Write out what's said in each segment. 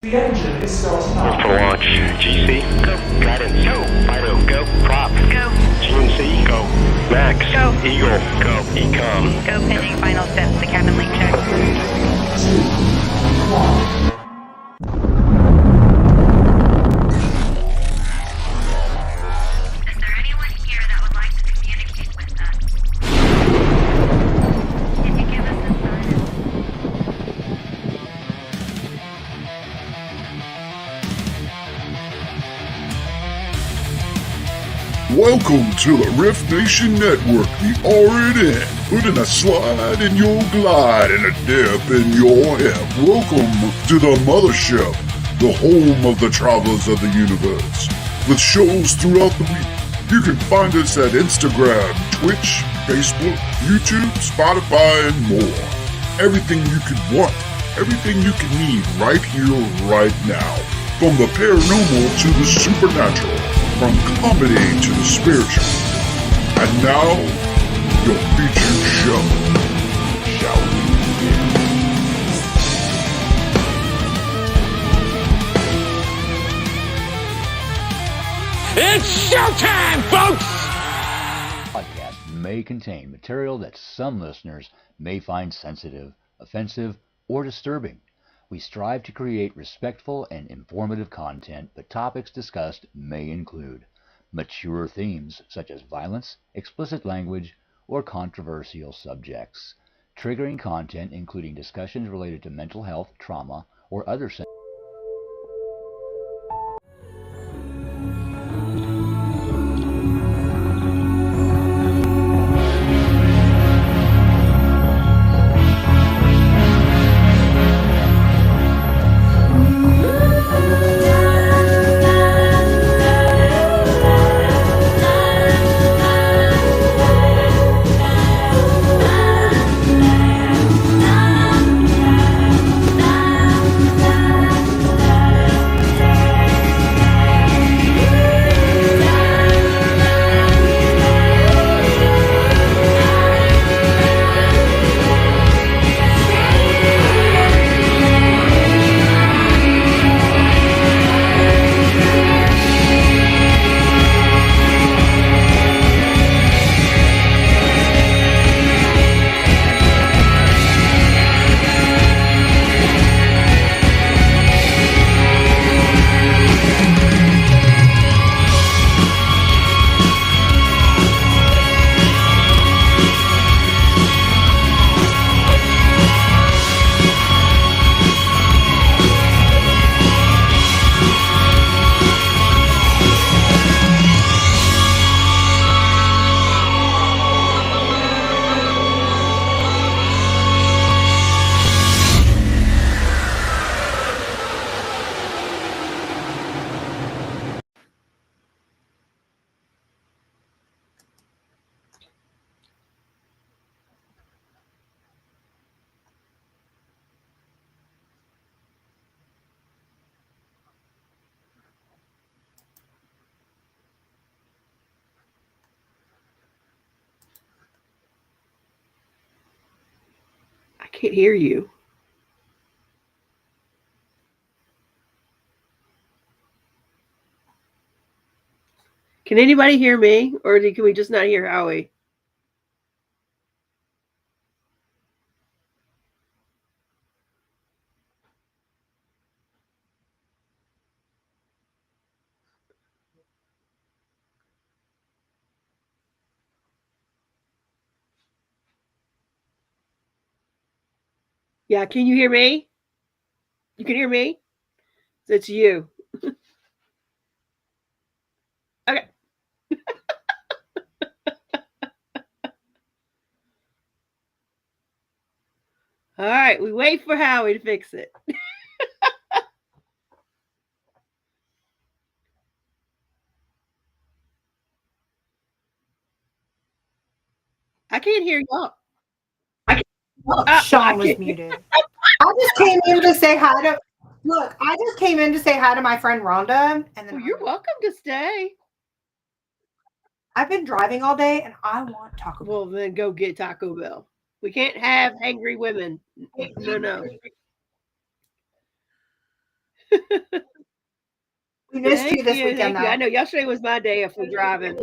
The engine is starting up. For launch. GC, go. Guidance, go. Fido, go. Prop, go. GNC, go. Max, go. Eagle, go. Ecom, go. Pending final steps. The cabin link check. 3, 2, 1. Is there anyone here that would like to communicate with us? Can you give us a sign? Welcome to the Rift Nation Network, the RNN, putting a slide in your glide and a dip in your hip. Welcome to the mothership, the home of the travelers of the universe. With shows throughout the week, you can find us at Instagram, Twitch, Facebook, YouTube, Spotify, and more. Everything you could want, everything you can need right here, right now. From the paranormal to the supernatural. From comedy to the spiritual. And now, your featured show. Shall we begin? It's showtime, folks! Podcast may contain material that some listeners may find sensitive, offensive, or disturbing. We strive to create respectful and informative content, but topics discussed may include mature themes such as violence, explicit language, or controversial subjects, triggering content including discussions related to mental health, trauma, or other I can't hear you. Can anybody hear me, or can we just not hear Howie? Yeah, can you hear me? You can hear me? It's you. Okay. All right, we wait for Howie to fix it. I can't hear y'all. Sean was muted. I just came in to say hi to. Look, I just came in to say hi to my friend Rhonda, and then You're welcome to stay. I've been driving all day, and I want Taco Bell. Well, then go get Taco Bell. We can't have angry women. No. We missed Thank you this you, weekend, thank you. I though. know yesterday was my day of driving.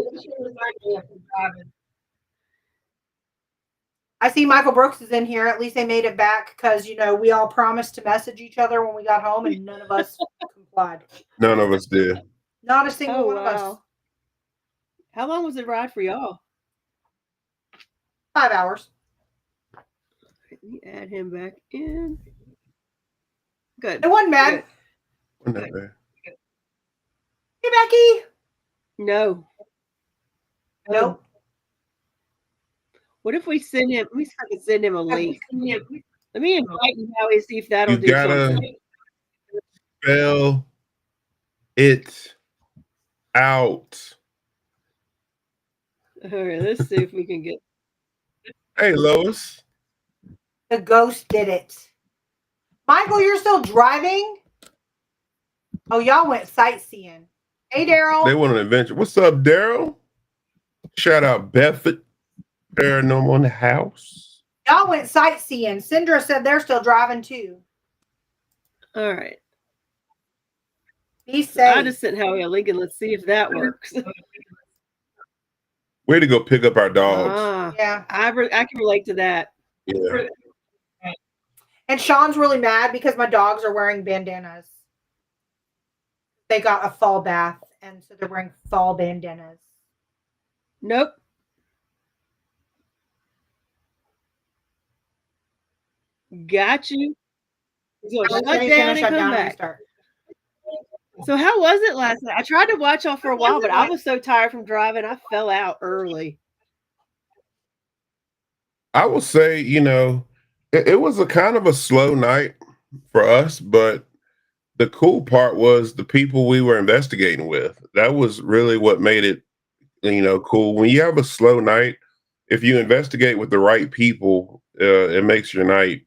I see Michael Brooks is in here. At least they made it back because, we all promised to message each other when we got home and none of us complied. None of us did. Not a single Oh, one of us. wow. How long was the ride for y'all? 5 hours. Let me add him back in. Good. It wasn't bad. Wasn't that bad? Hey, Becky. No. Nope. What if we send him? Let me see if I can send him a link. Let me invite him now and see if that'll You do gotta something. spell it out. All right, let's see if we can get. Hey, Lois. The ghost did it. Michael, you're still driving? Oh, y'all went sightseeing. Hey, Daryl. They went on an adventure. What's up, Daryl? Shout out Bedford Paranormal in the house. Y'all went sightseeing. Sindra said they're still driving too. All right. Be safe. I just sent Howie a link and let's see if that works. Way to go pick up our dogs. Yeah. I can relate to that. Yeah. And Sean's really mad because my dogs are wearing bandanas. They got a fall bath, and so they're wearing fall bandanas. Nope. Got you. So shut down and come back. So how was it last night? I tried to watch y'all for a while, but I was so tired from driving, I fell out early. I will say, it was a kind of a slow night for us, but the cool part was the people we were investigating with. That was really what made it, cool. When you have a slow night, if you investigate with the right people, it makes your night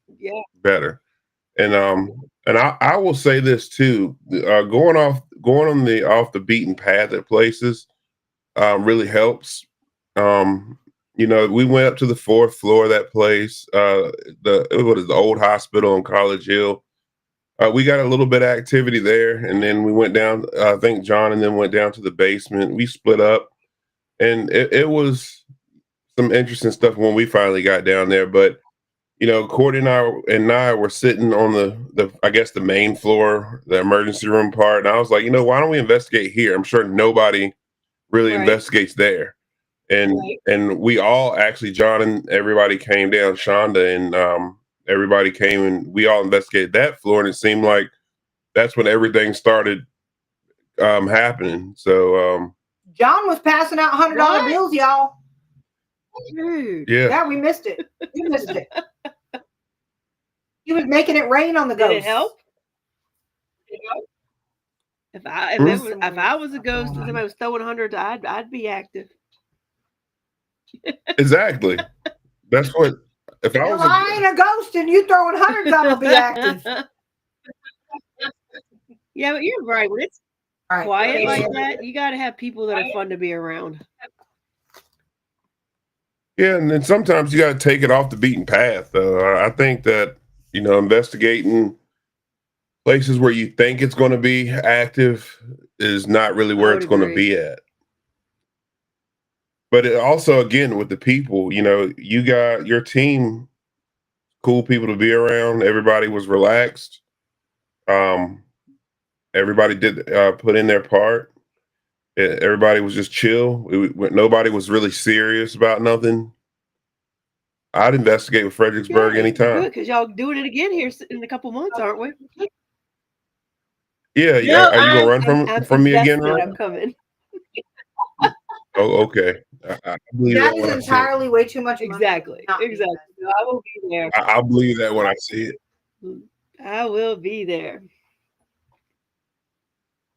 better. And I will say this too: going off the beaten path at places really helps. We went up to the 4th floor of that place. What is the old hospital in College Hill? We got a little bit of activity there, and then we went down. I think John and then went down to the basement. We split up, and it was some interesting stuff when we finally got down there. But Courtney and I were sitting on the I guess the main floor, the emergency room part, and I was like, why don't we investigate here? I'm sure nobody really investigates there. And we all actually, John and everybody came down, Shonda and everybody came, and we all investigated that floor, and it seemed like that's when everything started happening. So John was passing out $100 bills, y'all. Yeah, we missed it. We missed it. He was making it rain on the ghost. Did it help? If I was a ghost and somebody was throwing hundreds, I'd be active. Exactly. That's what. If I was I ain't a ghost and you throwing hundreds, I'm gonna be active. Yeah, but you're right. When it's quiet like that, you got to have people that are fun to be around. Yeah, and then sometimes you got to take it off the beaten path. I think that investigating places where you think it's going to be active is not really where it's going to be at. But it also, again, with the people, you got your team, cool people to be around. Everybody was relaxed. Everybody did put in their part. Everybody was just chill. Nobody was really serious about nothing. I'd investigate with Fredericksburg anytime. Good, because y'all doing it again here in a couple months, aren't we? Yeah. No, are you going to run from me again, Ron? I'm coming. Oh, okay. I believe that is entirely way too much money. Exactly. No, I will be there. I'll believe that when I see it. I will be there.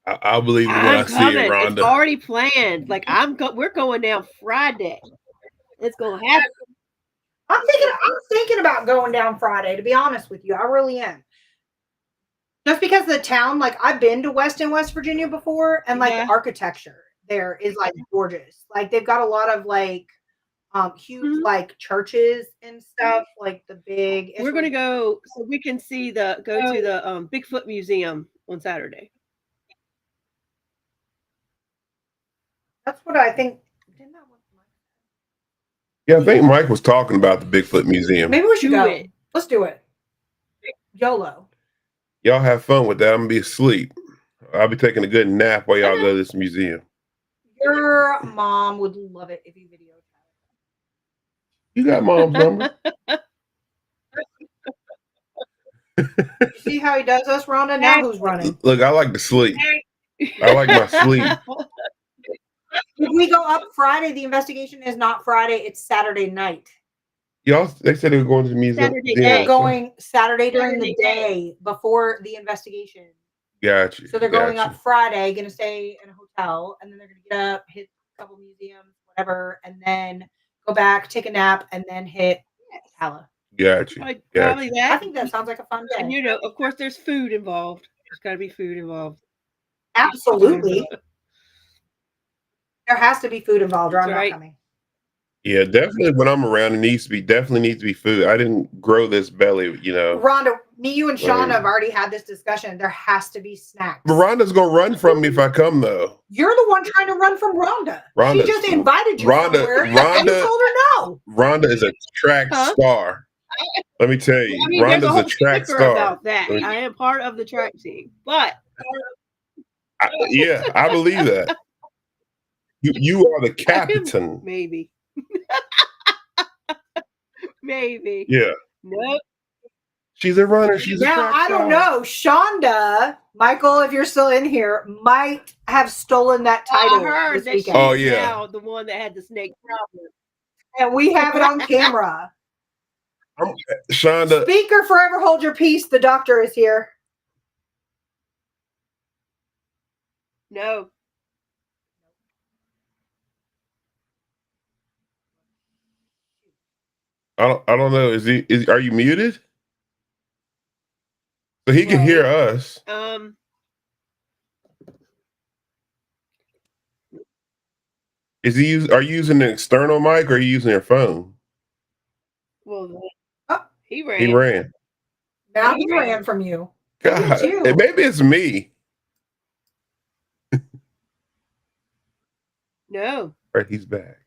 I'll believe it when I see it, Rhonda. It's already planned. Like we're going down Friday. It's gonna happen. I'm thinking about going down Friday, to be honest with you. I really am. Just because the town, like I've been to West Virginia before, and like the architecture there is like gorgeous. Like they've got a lot of like huge like churches and stuff, like the big. We're gonna go so we can go to the Bigfoot Museum on Saturday. That's what I think. Yeah, I think Mike was talking about the Bigfoot Museum. Maybe we should Do go. it. Let's do it. YOLO. Y'all have fun with that. I'm gonna be asleep. I'll be taking a good nap while y'all go to this museum. Your mom would love it if you video. You got mom's number. You see how he does us, Rhonda? Now who's running? Look, I like to sleep. I like my sleep. If we go up Friday, the investigation is not Friday, it's Saturday night. Y'all, they said they were going to the museum. Saturday They're going Saturday during the day before the investigation. Gotcha. So they're going up Friday, going to stay in a hotel, and then they're going to get up, hit a couple museums, whatever, and then go back, take a nap, and then hit Hella. Gotcha. Probably that. I think that sounds like a fun day. And you know, of course, there's food involved. There's got to be food involved. Absolutely. There has to be food involved, or I'm not coming. Yeah, definitely. When I'm around, definitely needs to be food. I didn't grow this belly, you know. Rhonda, you and Sean have already had this discussion. There has to be snacks. But Rhonda's gonna run from me if I come, though. You're the one trying to run from Rhonda. She just invited you somewhere, and you told her no. Rhonda is a track star. Let me tell you, Rhonda's a track star. About that, I am part of the track team, but yeah, I believe that. You are the captain. Maybe. Maybe. Yeah. Nope. She's a runner. She's a track I don't know. Shonda, Michael, if you're still in here, might have stolen that title. I heard this that weekend. Oh yeah. Now the one that had the snake problem. And we have it on camera. Shonda. Speaker, forever hold your peace. The doctor is here. No. I don't know. Are you muted? So he can hear us. Are you using an external mic or are you using your phone? Well, he ran. He ran. Now he ran from you. God, maybe it's me. No. Right, he's back.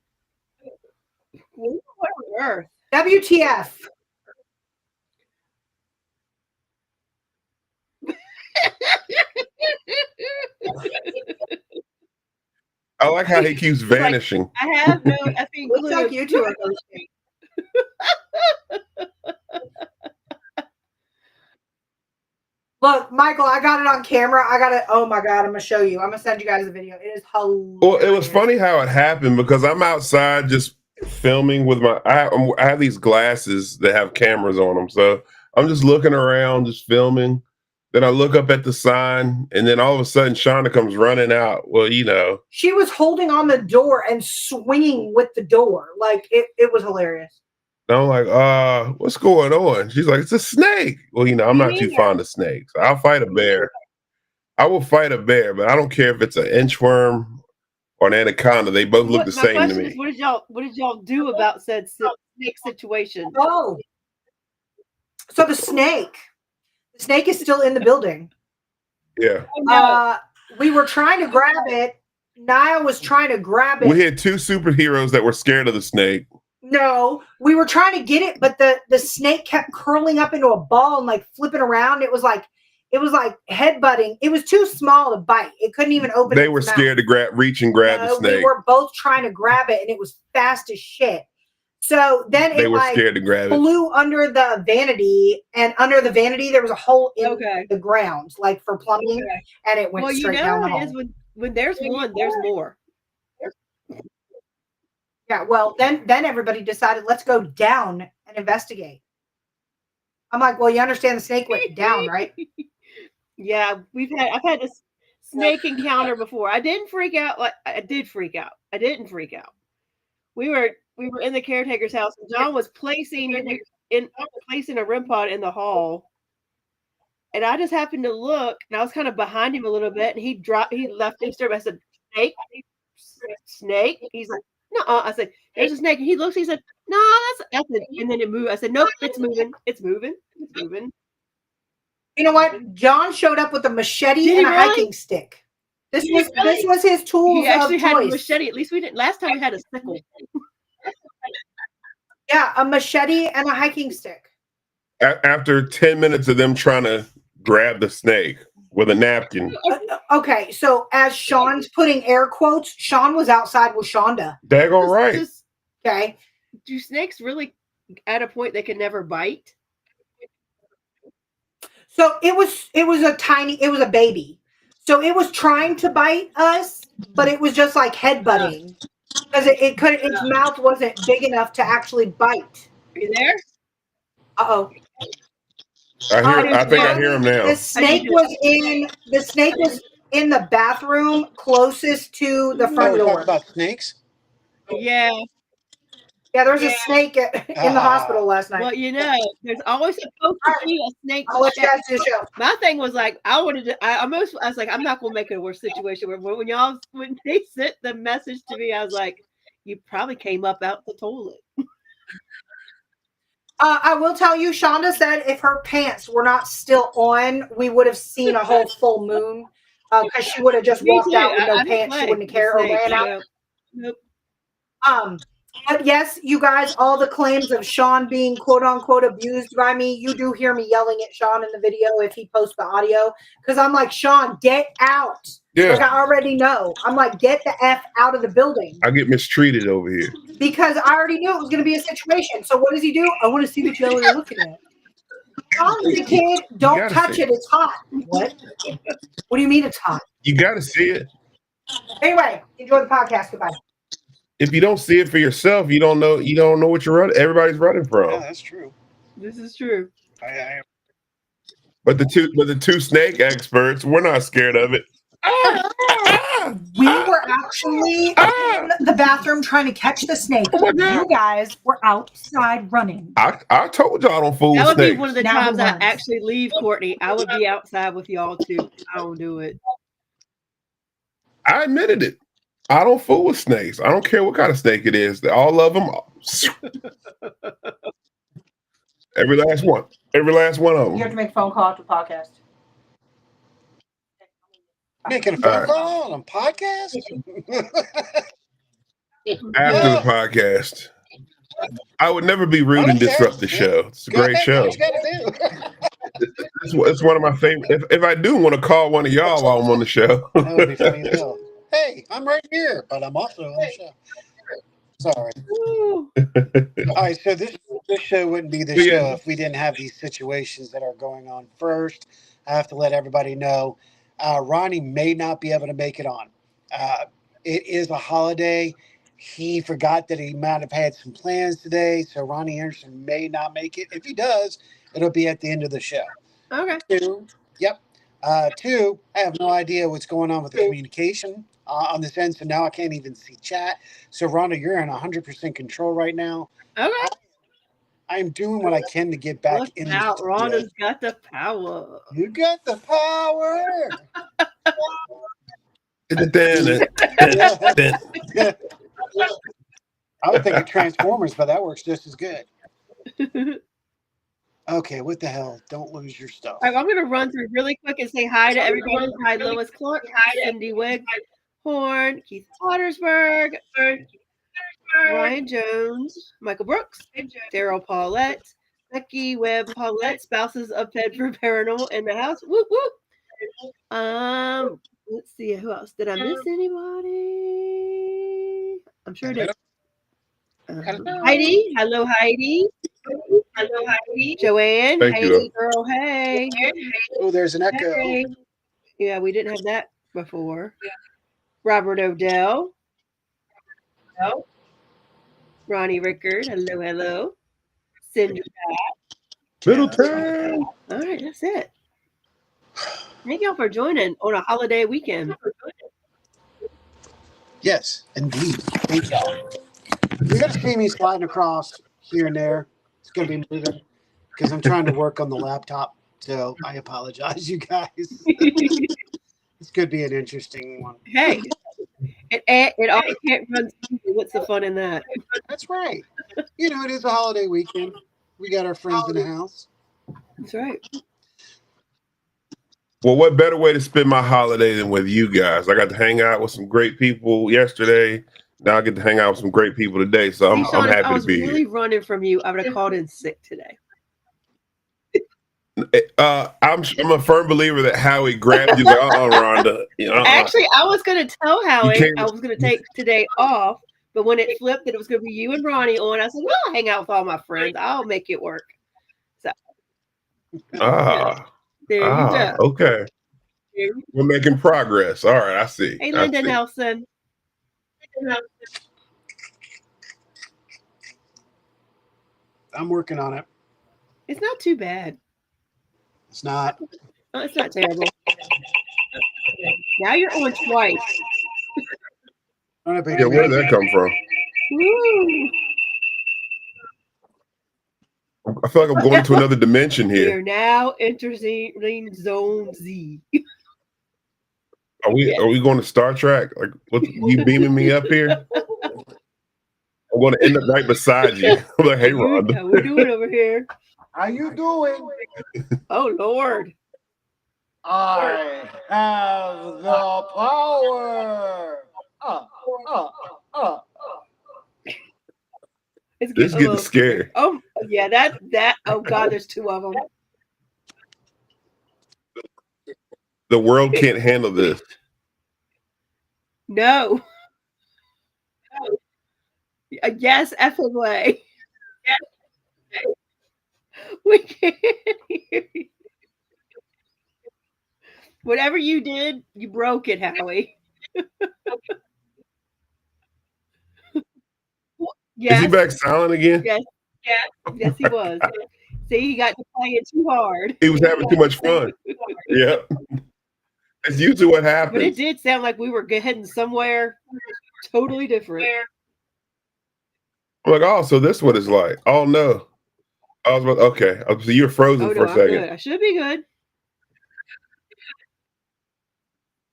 What on earth? WTF. I like how he keeps vanishing. Like, I have no effing clue. Looks like you two are ghosting. Look, Michael, I got it on camera. I got it. Oh my God, I'm going to show you. I'm going to send you guys the video. It is hilarious. Well, it was funny how it happened because I'm outside just filming with I have these glasses that have cameras on them. So I'm just looking around, just filming. Then I look up at the sign, and then all of a sudden, Shauna comes running out. Well, you know. She was holding on the door and swinging with the door. Like, it was hilarious. And I'm like, what's going on? She's like, it's a snake. Well, you know, I'm not too fond of snakes. I'll fight a bear. I will fight a bear, but I don't care if it's an inchworm or an anaconda. They both look the same to me. What did y'all do about said snake situation? Oh. So the snake is still in the building. Yeah. We were trying to grab it. Niall was trying to grab it. We had two superheroes that were scared of the snake. No, we were trying to get it, but the snake kept curling up into a ball and like flipping around. It was like headbutting. It was too small to bite. It couldn't even open. They were scared to reach and grab the snake. We were both trying to grab it, and it was fast as shit. So then they were scared to grab it. Flew under the vanity, and under the vanity there was a hole in the ground, like for plumbing, and it went straight down the hole. Is when there's one, there's more. Yeah, well, then everybody decided, let's go down and investigate. I'm like, well, you understand the snake went down, right? Yeah, I've had this snake encounter before. I didn't freak out. I did freak out. I didn't freak out. We were in the caretaker's house, and John was placing a REM pod in the hall, and I just happened to look, and I was kind of behind him a little bit, and he left his stirrup. I said, snake. He's like, no. I said, there's a snake. And he looks. He said, no, that's it. And then it moved. I said, nope, it's moving. It's moving. It's moving. You know what? John showed up with a machete Did he and a really? hiking stick. This was his tools He actually of had a choice. machete. At least we didn't. Last time we had a sickle. Yeah, a machete and a hiking stick. After 10 minutes of them trying to grab the snake with a napkin. Okay, so as Sean's putting air quotes, Sean was outside with Shonda. Daggone right. Okay. Do snakes really at a point they can never bite? So it was a baby. So it was trying to bite us, but it was just like headbutting. Because its mouth wasn't big enough to actually bite. Are you there? Uh-oh. I think I hear him now. The snake was in the bathroom closest to the front door. About snakes? Yeah. Yeah, there was a snake in the hospital last night. Well, there's always supposed to be a snake. I'll let you guys do the show. My thing was like, I was like, I'm not gonna make it a worse situation. When they sent the message to me, I was like, you probably came up out the toilet. I will tell you, Shonda said if her pants were not still on, we would have seen a whole full moon. Because she would have just walked out with no pants. She wouldn't care or ran out. Nope. But yes, you guys, all the claims of Sean being quote unquote abused by me, you do hear me yelling at Sean in the video if he posts the audio. Because I'm like, Sean, get out. Yeah. Like I already know. I'm like, get the F out of the building. I get mistreated over here. Because I already knew it was going to be a situation. So what does he do? I want to see what y'all are looking at. Sean's a kid. Don't touch it. It's hot. What? What do you mean it's hot? You got to see it. Anyway, enjoy the podcast. Goodbye. If you don't see it for yourself, you don't know what you're running. Everybody's running from. Yeah, that's true. This is true. But the two snake experts, we're not scared of it. We were actually in the bathroom trying to catch the snake. You guys were outside running. I told y'all I don't fool with snakes. That would be one of the times I actually leave, Courtney. I would be outside with y'all too. I don't do it. I admitted it. I don't fool with snakes. I don't care what kind of snake it is. All of them. Every last one. Every last one of them. You have to make a phone call to the podcast. Making a phone call on a podcast? After the podcast. I would never be rude and disrupt the show. It's a great show. What you gotta do. It's one of my favorite. If I do want to call one of y'all while I'm on the show. That would be funny as hell. Hey, I'm right here, but I'm also on the show. Sorry. All right, so this show wouldn't be the show if we didn't have these situations that are going on. First, I have to let everybody know, Ronnie may not be able to make it on. It is a holiday. He forgot that he might have had some plans today, so Ronnie Anderson may not make it. If he does, it'll be at the end of the show. Okay. Two, I have no idea what's going on with the communication on this end, so now I can't even see chat. So, Rhonda, you're in 100% control right now. Okay. I am doing what I can to get back in. Rhonda's got the power. You got the power. I would think of Transformers, but that works just as good. Okay, what the hell? Don't lose your stuff. All right, I'm going to run through really quick and say hi to everyone. Hi, Lois Clark. Hi, Cindy Wigg. Horn. Keith Pottersburg. Ryan Jones. Michael Brooks. Daryl Paulette. Becky Webb Paulette. Spouses of Bedford Paranormal in the house. Whoop, whoop. Let's see. Who else? Did I miss anybody? I'm sure I did. Heidi. Hello, Heidi. Hello, Heidi. Joanne. Thank Heidi, you. girl. Hey. Oh, there's an echo. Hey. Yeah, we didn't have that before. Yeah. Robert Odell. Hello. Ronnie Rickard. Hello, hello. Cindy. Middleton. All right, that's it. Thank y'all for joining on a holiday weekend. Yes, indeed. Thank y'all. You're going to see me sliding across here and there. It's going to be moving because I'm trying to work on the laptop. So I apologize, you guys. This could be an interesting one. Hey, it all can't run smoothly. What's the fun in that? That's right. You know, it is a holiday weekend. We got our friends in the house. That's right. Well, what better way to spend my holiday than with you guys? I got to hang out with some great people yesterday. Now I get to hang out with some great people today. So See, Sean, I'm if happy I was to be really here. running from you, I would have called in sick today. I'm a firm believer that Howie grabbed you like, Rhonda. Actually, I was going to tell Howie can't- I was going to take today off, but when it flipped that it was going to be you and Ronnie on, I said, well, I'll hang out with all my friends. I'll make it work. So, there you go. Okay. We're making progress. All right, I see. Hey, Linda Nelson. I'm working on it. It's not too bad. It's not. Oh, it's not terrible. Now you're on twice. Yeah, where did that come from? Woo. I feel like I'm going to another dimension We here. are now entering Zone Z. Are we going to Star Trek? Like, what, you beaming me up here? I'm going to end up right beside you. I'm like, hey, Rhonda. How we doing over here? How you doing? Oh, Lord. I have the power. It's This is a getting little scary. Oh, yeah, that. Oh, God, there's two of them. The world can't handle this. No. Yes, effing way. We can't hear you. Whatever you did, you broke it, Howie. Yes. Is he back silent again? Yes. Yes, he was. See, he got to play it too hard. He was having too much fun. Yeah. That's usually what happens. But it did sound like we were heading somewhere totally different. I'm like, oh, so this is what it's like. Oh, no. I was about, okay. So you're frozen for a second. Good. I should be good.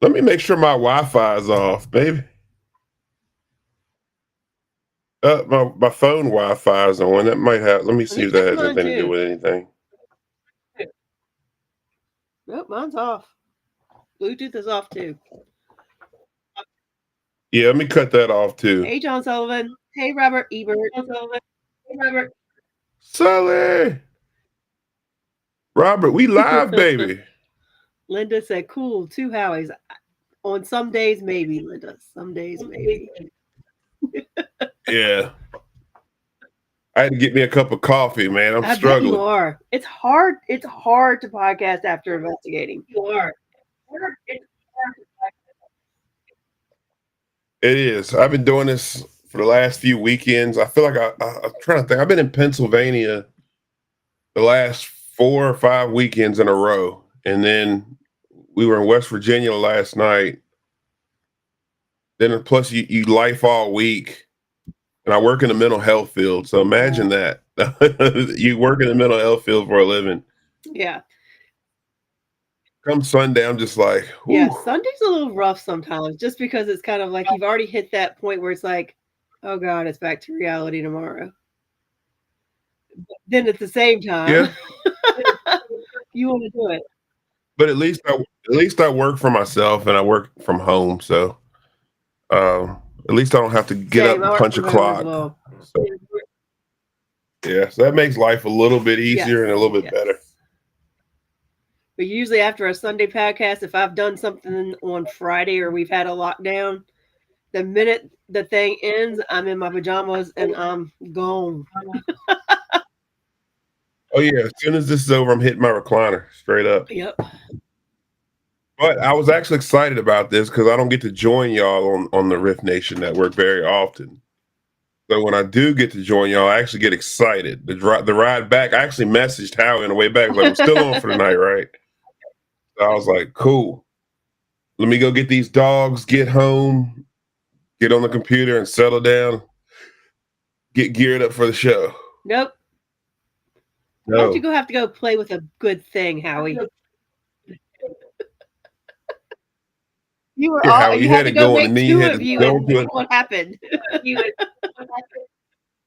Let me make sure my Wi-Fi is off, baby. My phone Wi-Fi is on. That might have. Let me see if that has anything to do with anything. Nope, mine's off. Bluetooth is off too. Yeah, let me cut that off too. Hey, John Sullivan. Hey, Robert Ebert. Hey, Robert. Sully. Robert, we live, baby. Linda said, cool, 2 Howies. On some days, maybe, Linda. Some days, maybe. Yeah. I had to get me a cup of coffee, man. I'm struggling. You are. It's hard. It's hard to podcast after investigating. You are. It is. I've been doing this for the last few weekends. I feel like I'm trying to think. I've been in Pennsylvania the last 4 or 5 weekends in a row. And then we were in West Virginia last night. Then plus you life all week. And I work in the mental health field. So imagine that. You work in the mental health field for a living. Yeah. Come Sunday, I'm just like, whew. Yeah, Sunday's a little rough sometimes, just because it's kind of like you've already hit that point where it's like, oh God, it's back to reality tomorrow. But then at the same time, you want to do it. But at least I work for myself and I work from home, so at least I don't have to get up and punch a clock. Well. So, yeah, so that makes life a little bit easier and a little bit better. But usually after a Sunday podcast, if I've done something on Friday or we've had a lockdown, the minute the thing ends, I'm in my pajamas and I'm gone. Oh yeah, as soon as this is over, I'm hitting my recliner straight up. Yep. But I was actually excited about this because I don't get to join y'all on the Rift Nation Network very often. So when I do get to join y'all, I actually get excited. The ride back, I actually messaged Howie on the way back. I was like, I'm still on for the night, right? So I was like, cool. Let me go get these dogs, get home, get on the computer and settle down, get geared up for the show. Nope. No. Why don't you have to go play with a good thing, Howie? You were all you had to go make two of you, and what happened?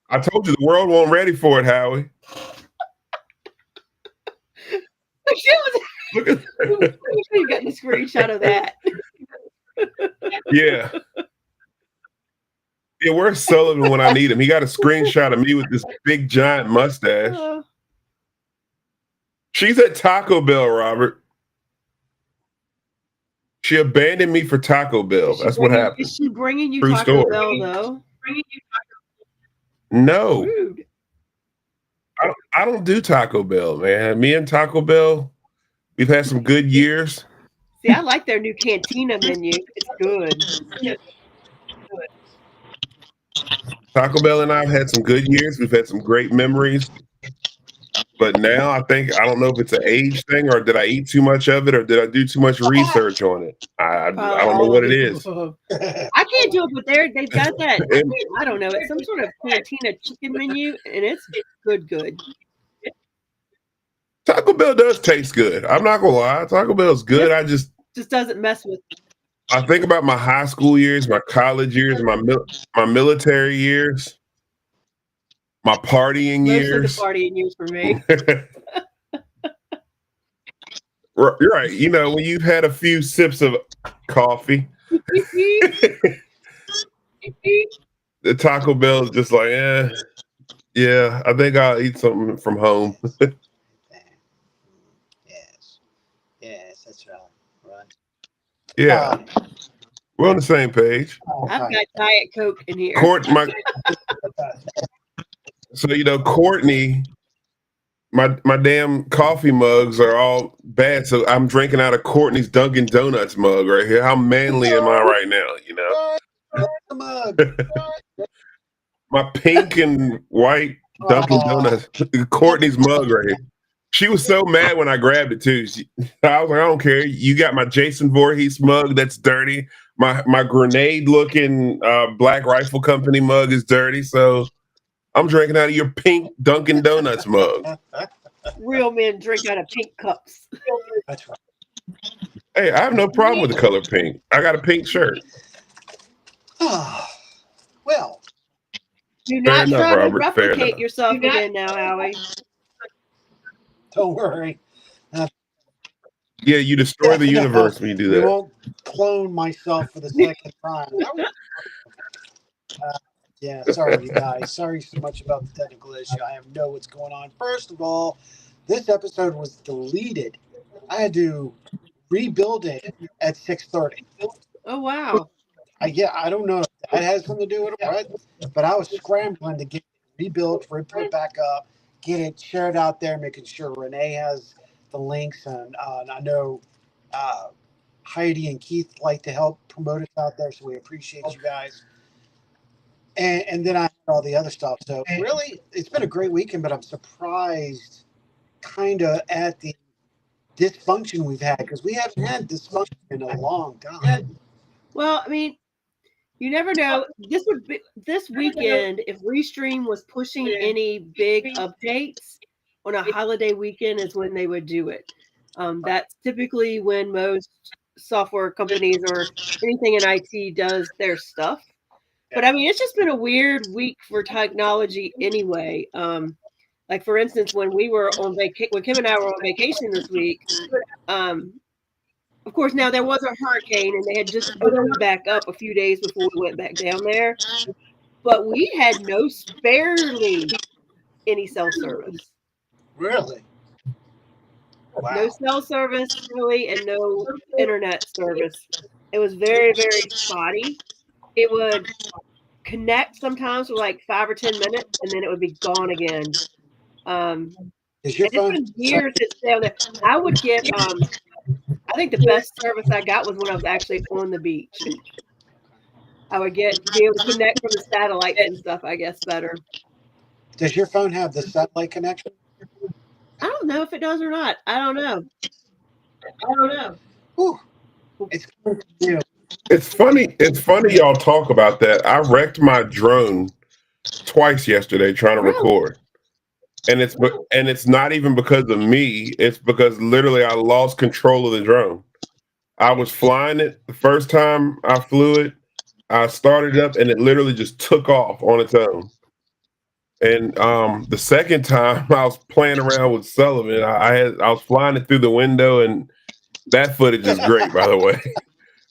I told you the world wasn't ready for it, Howie. Look at You got the screenshot of that. Yeah. Yeah, where's Sullivan when I need him? He got a screenshot of me with this big giant mustache. She's at Taco Bell, Robert. She abandoned me for Taco Bell. That's what happened. Is she bringing you True Taco story. Bell, though? No. Rude. I don't do Taco Bell, man. Me and Taco Bell, we've had some good years. See, I like their new cantina menu. It's good. Taco Bell and I have had some good years. We've had some great memories. But now I don't know if it's an age thing or did I eat too much of it or did I do too much research on it? I don't know what it is. I can't do it, but they've got that. I don't know. It's some sort of cantina chicken menu, and it's good. Taco Bell does taste good. I'm not gonna lie. Taco Bell's good. I just doesn't mess with. I think about my high school years, my college years, my military years, my partying years. Mostly the partying years for me. You're right. You know, when you've had a few sips of coffee, the Taco Bell is just like, yeah, I think I'll eat something from home. Yes, that's right. Yeah. We're on the same page. I've got Diet Coke in here. So, you know, Courtney, my damn coffee mugs are all bad. So I'm drinking out of Courtney's Dunkin' Donuts mug right here. How manly am I right now, you know? My pink and white Dunkin' Donuts, Courtney's mug right here. She was so mad when I grabbed it too. I was like, I don't care. You got my Jason Voorhees mug that's dirty. My grenade looking Black Rifle Company mug is dirty. So I'm drinking out of your pink Dunkin' Donuts mug. Real men drink out of pink cups. That's right. Hey, I have no problem with the color pink. I got a pink shirt. Well, do not try to replicate yourself again now, Howie. Don't worry. Yeah, you destroy the universe when you do that. I won't clone myself for the second time. Yeah, sorry, you guys. Sorry so much about the technical issue. I have no what's going on. First of all, this episode was deleted. I had to rebuild it at 6:30. Oh, wow. I don't know if that has something to do with it, right? But I was scrambling to get it rebuilt, put it back up, get it shared out there, making sure Renee has the links. And I know Heidi and Keith like to help promote it out there, so we appreciate you guys. And then I had all the other stuff. So really, it's been a great weekend, but I'm surprised kind of at the dysfunction we've had because we haven't had dysfunction in a long time. Well, I mean, you never know. This weekend, if Restream was pushing any big updates on a holiday weekend, is when they would do it. That's typically when most software companies or anything in IT does their stuff. But I mean, it's just been a weird week for technology anyway. Like for instance, when we were on when Kim and I were on vacation this week, of course, now there was a hurricane and they had just opened back up a few days before we went back down there. But we had barely any cell service. Really? Wow. No cell service, really, and no internet service. It was very, very spotty. It would connect sometimes for like 5 or 10 minutes, and then it would be gone again. Is your phone? It's been years since down there. I would get. I think the best service I got was when I was actually on the beach. I would be able to connect from the satellites and stuff. I guess better. Does your phone have the satellite connection? I don't know if it does or not. I don't know. Whew. It's funny. It's funny y'all talk about that. I wrecked my drone twice yesterday trying to record, and it's not even because of me. It's because literally I lost control of the drone. I was flying it the first time I flew it. I started up and it literally just took off on its own. And the second time I was playing around with Sullivan, I was flying it through the window, and that footage is great, by the way.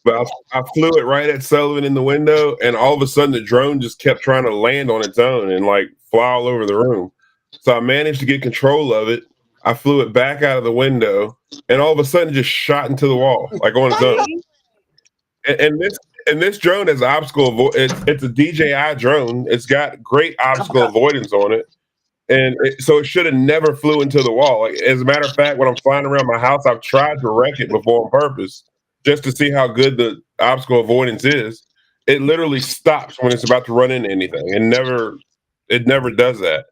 But I flew it right at Sullivan in the window, and all of a sudden the drone just kept trying to land on its own and like fly all over the room. So I managed to get control of it. I flew it back out of the window, and all of a sudden it just shot into the wall, like on its own. And this drone has obstacle it's a DJI drone. It's got great obstacle avoidance on it. And so it should have never flew into the wall. Like, as a matter of fact, when I'm flying around my house, I've tried to wreck it before on purpose just to see how good the obstacle avoidance is. It literally stops when it's about to run into anything. It never does that.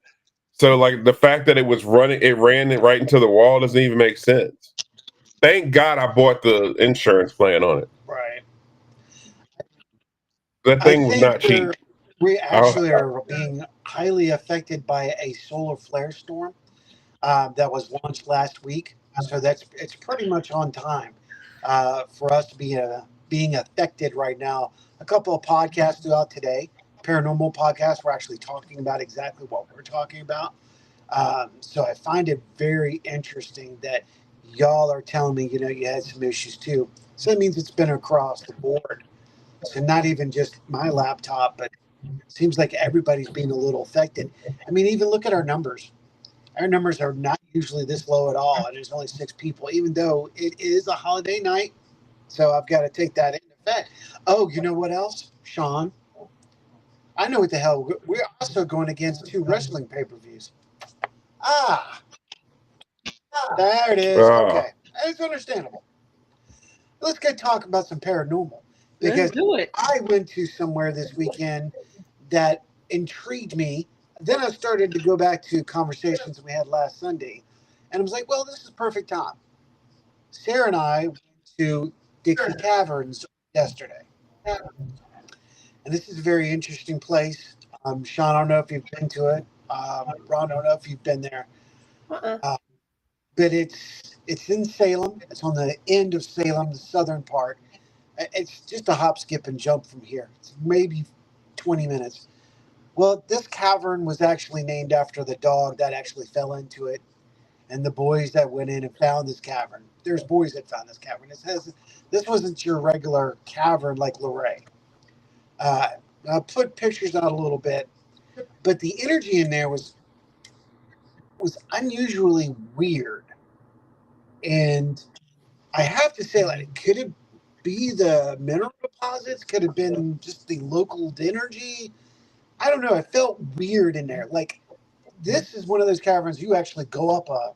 So like the fact that it ran it right into the wall doesn't even make sense. Thank God I bought the insurance plan on it. Right. That I thing was think not cheap. we Oh, actually are being highly affected by a solar flare storm that was launched last week. So it's pretty much on time for us to be being affected right now. A couple of podcasts throughout today, paranormal podcasts, we're actually talking about exactly what we're talking about. So I find it very interesting that y'all are telling me, you had some issues too. So that means it's been across the board. So not even just my laptop, but it seems like everybody's being a little affected. I mean, even look at our numbers. Our numbers are not usually this low at all, and there's only 6 people, even though it is a holiday night. So I've got to take that into effect. Oh, you know what else, Sean? I know what the hell. We're also going against 2 wrestling pay-per-views. Ah, there it is. ah. Okay, it's understandable. Let's get talking about some paranormal Let's because do it. I went to somewhere this weekend that intrigued me. Then I started to go back to conversations we had last Sunday, and I was like, well, this is perfect time. Sarah and I went to Dixie Caverns yesterday, and this is a very interesting place. Sean, I don't know if you've been to it. Ron, I don't know if you've been there, Uh-uh. but it's in Salem. It's on the end of Salem, the southern part. It's just a hop, skip, and jump from here. It's maybe 20 minutes. Well, this cavern was actually named after the dog that actually fell into it, and the boys that went in and found this cavern. There's boys that found this cavern. It says this wasn't your regular cavern like Luray. Uh, I put pictures out a little bit, but the energy in there was unusually weird, and I have to say, like, could it be the mineral deposits? Could it have been just the local energy? I don't know. It felt weird in there. Like this is one of those caverns you actually go up a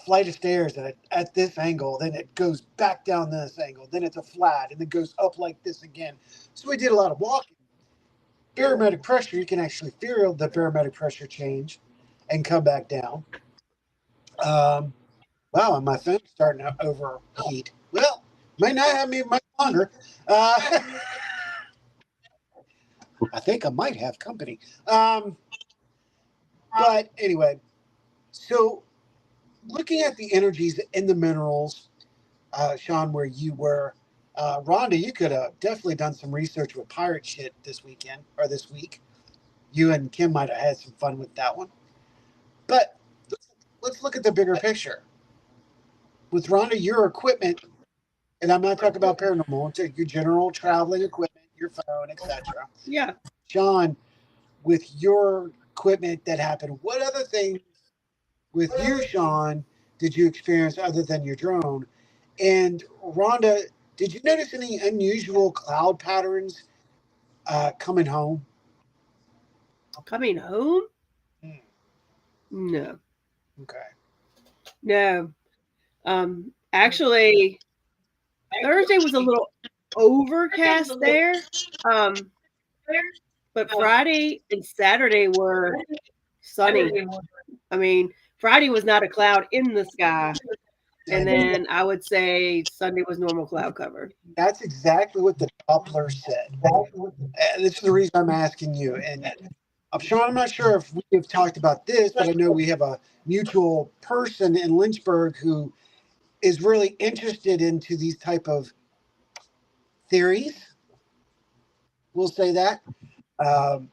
flight of stairs at this angle, then it goes back down this angle, then it's a flat, and it goes up like this again. So we did a lot of walking. Barometric pressure, you can actually feel the barometric pressure change and come back down. Um, wow, and my phone's starting to overheat. Well, may not have me much longer. Uh, I think I might have company. But anyway, so looking at the energies and the minerals, Sean, where you were, Rhonda, you could have definitely done some research with pirate shit this weekend or this week. You and Kim might have had some fun with that one. But let's look at the bigger picture. With Rhonda, your equipment, and I'm not talking about paranormal, your general traveling equipment, your phone, etc. Yeah. Sean, with your equipment that happened, what other things with you, Sean, did you experience other than your drone? And Rhonda, did you notice any unusual cloud patterns coming home? Coming home? Hmm. No. Okay. No. Actually, Thursday was a little overcast there. But Friday and Saturday were sunny. I mean, Friday was not a cloud in the sky. And then I would say Sunday was normal cloud cover. That's exactly what the Doppler said. This is the reason I'm asking you. And I'm sure I'm not sure if we've talked about this, but I know we have a mutual person in Lynchburg who is really interested into these type of theories. We'll say that. Um,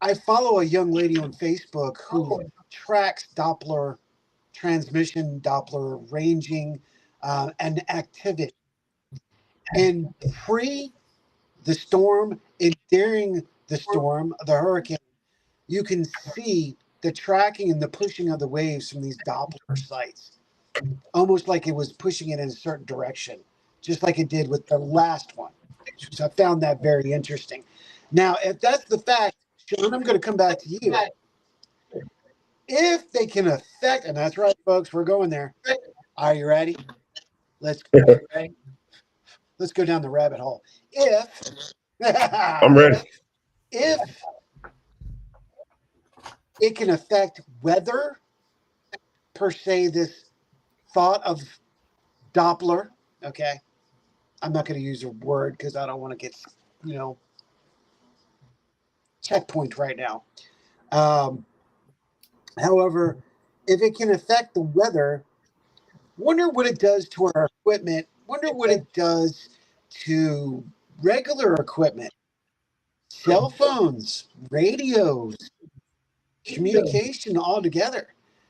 I follow a young lady on Facebook who tracks Doppler transmission, Doppler ranging, and activity. And pre the storm and during the storm, the hurricane, you can see the tracking and the pushing of the waves from these Doppler sites, almost like it was pushing it in a certain direction, just like it did with the last one. So I found that very interesting. Now, if that's the fact, Sean, I'm going to come back to you. If they can affect, and that's right, folks, we're going there. Are you ready? Let's go down the rabbit hole. I'm ready. If it can affect weather, per se, this thought of Doppler, okay? I'm not going to use a word because I don't want to get, checkpoint right now. However, if it can affect the weather, wonder what it does to our equipment. Wonder what it does to regular equipment, cell phones, radios, communication altogether.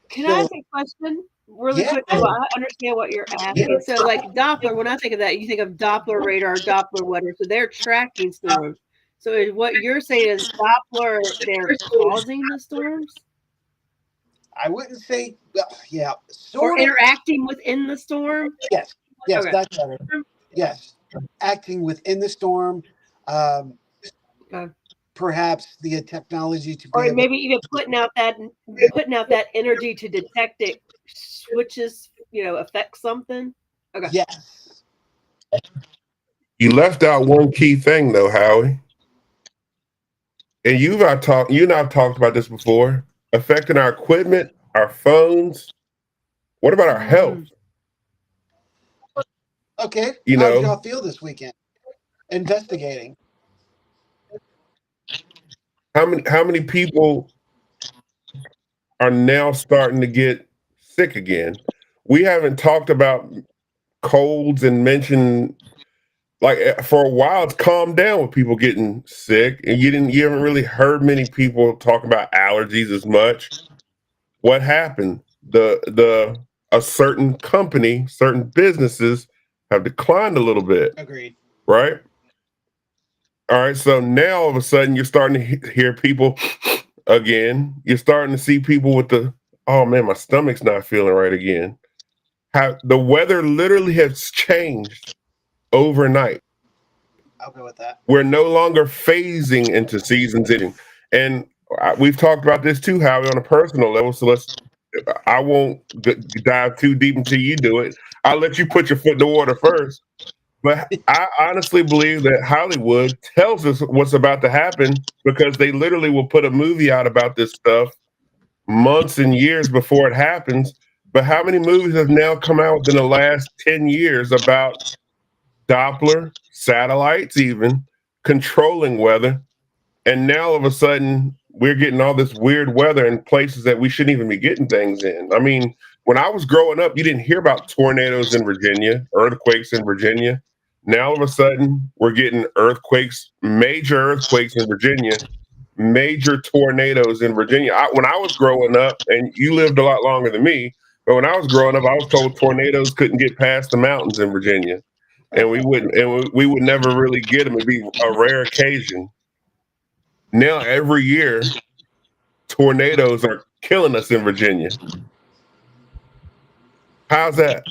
Can I ask a question really quick? So I understand what you're asking. So, like Doppler, when I think of that, you think of Doppler radar, Doppler weather. So they're tracking storms. So is what you're saying is Doppler, they're causing the storms? I wouldn't say, or interacting within the storm? Yes, Okay. that's better. Yes, acting within the storm. Perhaps the technology to be or maybe even putting out that energy to detect it switches, affects something. Okay. Yes. You left out one key thing though, Howie. And you and I talked about this before, affecting our equipment, our phones. What about our health? Okay. How did y'all feel this weekend? Investigating. How many people are now starting to get sick again? We haven't talked about colds and mentioned, like, for a while it's calmed down with people getting sick, and you haven't really heard many people talk about allergies as much. What happened? A certain company, certain businesses have declined a little bit. Agreed. Right? All right, so now all of a sudden you're starting to hear people again. You're starting to see people with oh man, my stomach's not feeling right again. How the weather literally has changed overnight. I'll go with that. We're no longer phasing into seasons ending. And we've talked about this too, Howie, on a personal level. So I won't dive too deep until you do it. I'll let you put your foot in the water first. But I honestly believe that Hollywood tells us what's about to happen because they literally will put a movie out about this stuff months and years before it happens. But how many movies have now come out in the last 10 years about Doppler, satellites even, controlling weather? And now all of a sudden, we're getting all this weird weather in places that we shouldn't even be getting things in. I mean, when I was growing up, you didn't hear about tornadoes in Virginia, earthquakes in Virginia. Now all of a sudden, we're getting earthquakes, major earthquakes in Virginia, major tornadoes in Virginia. When I was growing up, and you lived a lot longer than me, but when I was growing up, I was told tornadoes couldn't get past the mountains in Virginia, and we would never really get them. It'd be a rare occasion. Now every year, tornadoes are killing us in Virginia. How's that?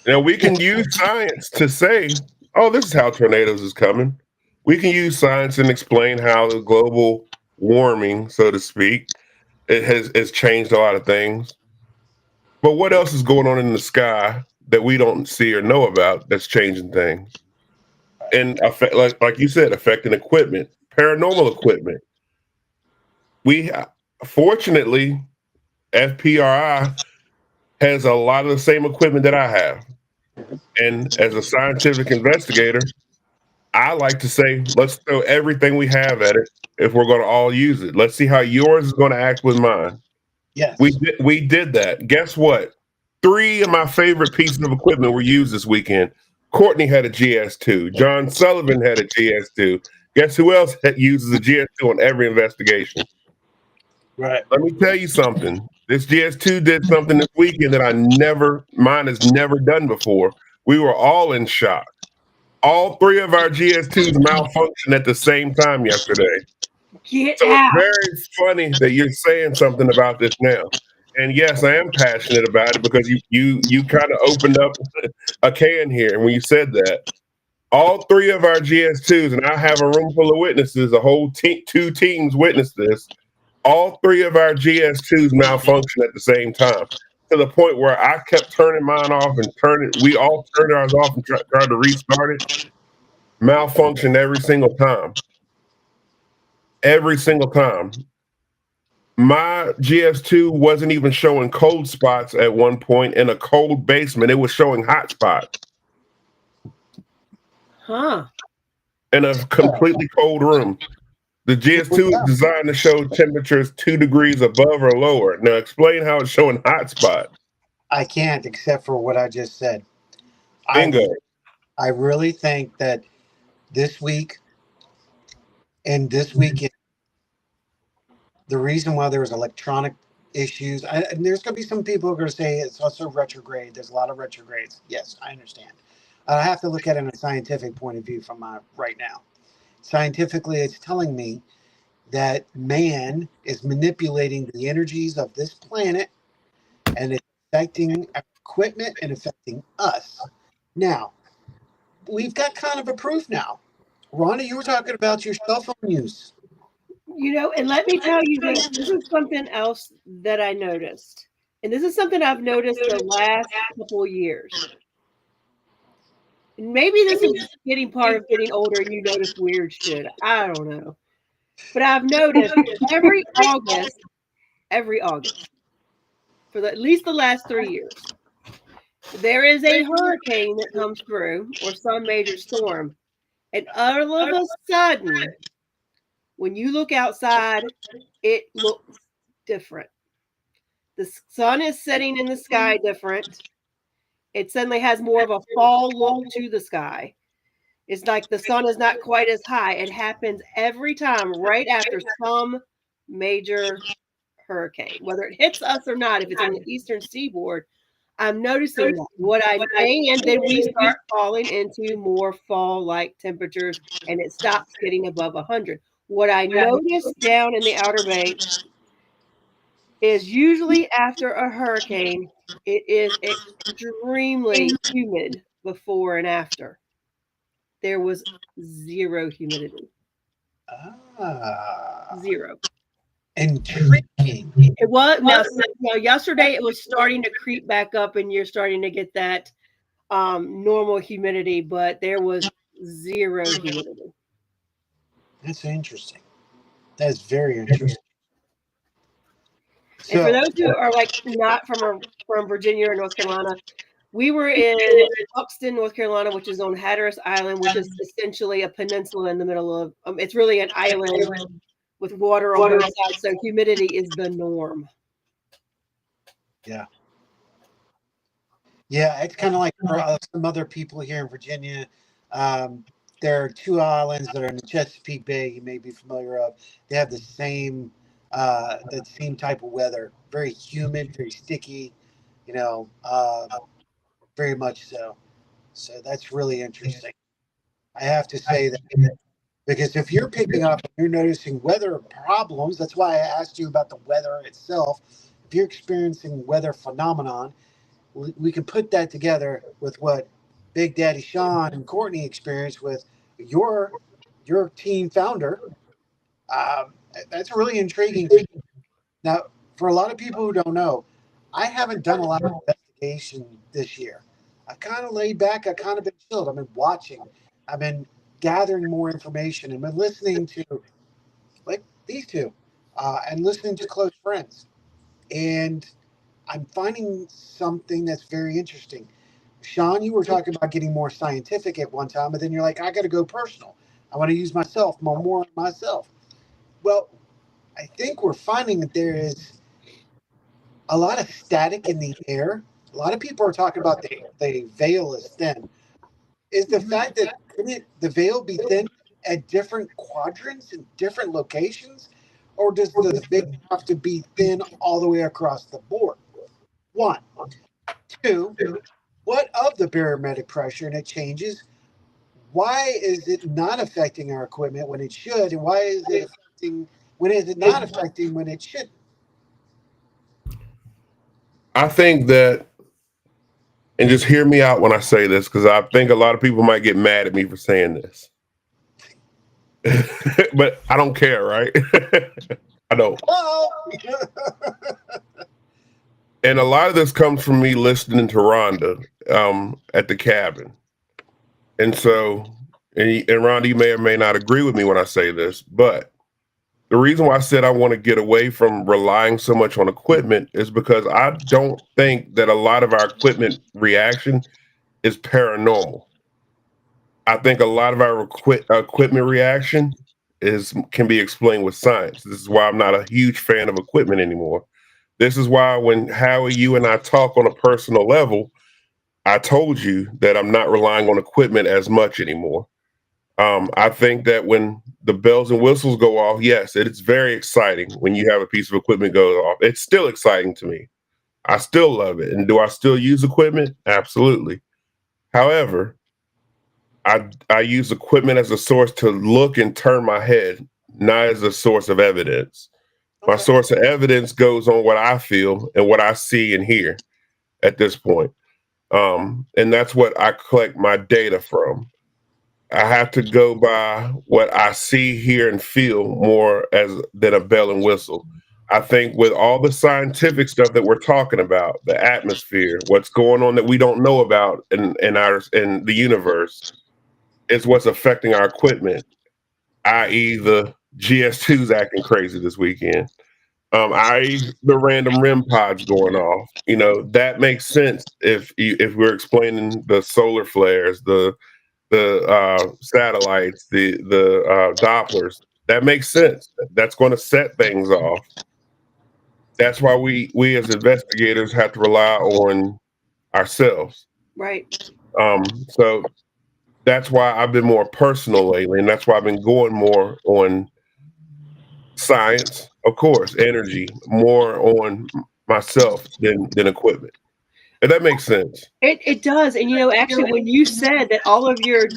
Now we can use science to say, oh, this is how tornadoes is coming. We can use science and explain how the global warming, so to speak, it has changed a lot of things. But what else is going on in the sky that we don't see or know about that's changing things? And like you said, affecting equipment, paranormal equipment. We fortunately, FPRI has a lot of the same equipment that I have. And as a scientific investigator, I like to say, let's throw everything we have at it if we're going to all use it. Let's see how yours is going to act with mine. Yes. We did that. Guess what? 3 of my favorite pieces of equipment were used this weekend. Courtney had a GS2. John Sullivan had a GS2. Guess who else uses a GS2 on every investigation? Right. Let me tell you something. This GS2 did something this weekend that mine has never done before. We were all in shock. All three of our GS2s malfunctioned at the same time yesterday. Get So out. it's very funny that you're saying something about this now. And yes, I am passionate about it because you kind of opened up a can here. And when you said that, all three of our GS2s, and I have a room full of witnesses, a whole two teams witnessed this. All three of our GS2s malfunction at the same time, to the point where I kept turning mine off and we all turned ours off and tried to restart it. Malfunctioned every single time. Every single time. My GS2 wasn't even showing cold spots at one point in a cold basement. It was showing hot spots. Huh. In a completely cold room. The GS2 is designed to show temperatures 2 degrees above or lower. Now explain how it's showing hot spots. I can't, except for what I just said. Bingo. I really think that this week and this weekend, the reason why there was electronic issues, and there's going to be some people who are going to say it's also retrograde. There's a lot of retrogrades. Yes, I understand. I have to look at it in a scientific point of view from right now. Scientifically, it's telling me that man is manipulating the energies of this planet, and it's affecting our equipment and affecting us. Now, we've got kind of a proof now. Rhonda, you were talking about your cell phone use. You know, and let me tell you this. This is something else that I noticed. And this is something I've noticed the last couple of years. And maybe this is getting part of getting older and you notice weird shit. I don't know. But I've noticed every August, for at least the last 3 years, there is a hurricane that comes through or some major storm. And all of a sudden, when you look outside, it looks different. The sun is setting in the sky different. It suddenly has more of a fall look to the sky. It's like the sun is not quite as high. It happens every time right after some major hurricane, whether it hits us or not. If it's on the eastern seaboard, I'm noticing that. And then we start falling into more fall-like temperatures, and it stops getting above 100. What I noticed down in the Outer Banks is usually after a hurricane, it is extremely humid before and after. There was zero humidity. Zero. Intriguing. It was now yesterday it was starting to creep back up and you're starting to get that normal humidity, but there was zero humidity. That's interesting. That's very interesting. And for those who are like not from Virginia or North Carolina, we were in Buxton, North Carolina, which is on Hatteras Island, which is essentially a peninsula in the middle of. It's really an island with water on both sides, so humidity is the norm. Yeah. Yeah, it's kind of like for some other people here in Virginia. There are two islands that are in the Chesapeake Bay. You may be familiar of. They have the same type of weather. Very humid, very sticky. You know, very much so. So that's really interesting. I have to say that because if you're picking up, and you're noticing weather problems. That's why I asked you about the weather itself. If you're experiencing weather phenomenon, we can put that together with what Big Daddy Sean and Courtney experienced with your team founder. That's really intriguing. Now, for a lot of people who don't know, I haven't done a lot of investigation this year. I kind of laid back. I kind of been chilled. I've been watching. I've been gathering more information and been listening to like these two and listening to close friends. And I'm finding something that's very interesting. Sean, you were talking about getting more scientific at one time, but then you're like, I got to go personal. I want to use myself more myself. Well, I think we're finding that there is a lot of static in the air. A lot of people are talking about the veil is thin. Is the fact that couldn't the veil be thin at different quadrants and different locations? Or does the veil have to be thin all the way across the board? One. Two, what of the barometric pressure and it changes? Why is it not affecting our equipment when it should? And why is it affecting when is it not affecting when it shouldn't? I think that, and just hear me out when I say this, because I think a lot of people might get mad at me for saying this. But I don't care, right? I don't. And a lot of this comes from me listening to Rhonda at the cabin. And so, and Rhonda, you may or may not agree with me when I say this, but the reason why I said I want to get away from relying so much on equipment is because I don't think that a lot of our equipment reaction is paranormal. I think a lot of our equipment reaction can be explained with science. This is why I'm not a huge fan of equipment anymore. This is why when Howie, you and I talk on a personal level, I told you that I'm not relying on equipment as much anymore. I think that when the bells and whistles go off, yes, it's very exciting when you have a piece of equipment go off. It's still exciting to me. I still love it. And do I still use equipment? Absolutely. However, I use equipment as a source to look and turn my head, not as a source of evidence. My source of evidence goes on what I feel and what I see and hear at this point. And that's what I collect my data from. I have to go by what I see, hear, and feel more than a bell and whistle. I think with all the scientific stuff that we're talking about, the atmosphere, what's going on that we don't know about in the universe, is what's affecting our equipment, i.e., the GS2's acting crazy this weekend. I the random REM pods going off. You know, that makes sense if we're explaining the solar flares, the satellites, the Dopplers. That makes sense. That's going to set things off. That's why we as investigators have to rely on ourselves. Right. So that's why I've been more personal lately, and that's why I've been going more on science, of course, energy, more on myself than equipment. If that makes sense. It does. And actually when you said that all of your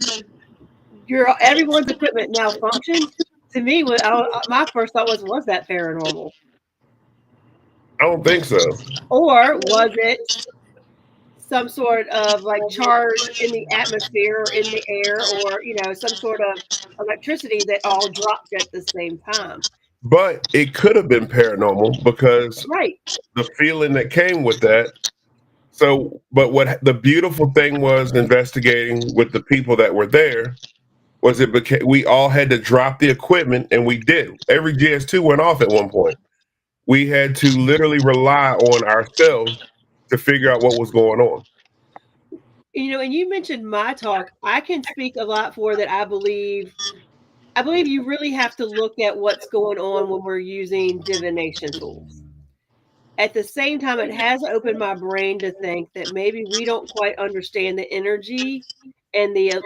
everyone's equipment malfunctioned, to me my first thought was that paranormal? I don't think so. Or was it some sort of like charge in the atmosphere or in the air, or some sort of electricity that all dropped at the same time? But it could have been paranormal because right, the feeling that came with that. So, but what the beautiful thing was investigating with the people that were there was we all had to drop the equipment, and we did. Every GS2 went off at one point. We had to literally rely on ourselves to figure out what was going on. And you mentioned my talk. I can speak a lot for that. I believe you really have to look at what's going on when we're using divination tools. At the same time, it has opened my brain to think that maybe we don't quite understand the energy and the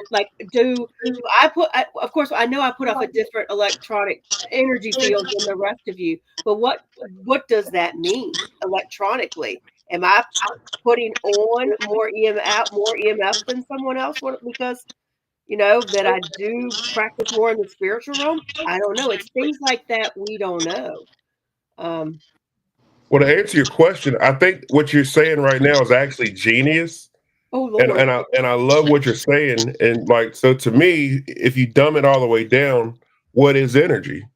do I put of course I know I put off a different electronic energy field than the rest of you, but what does that mean electronically? Am I putting on more EMF than someone else because that I do practice more in the spiritual realm? I don't know. It's things like that we don't know. Well, to answer your question, I think what you're saying right now is actually genius. Oh Lord. And I love what you're saying. And so to me, if you dumb it all the way down, what is energy?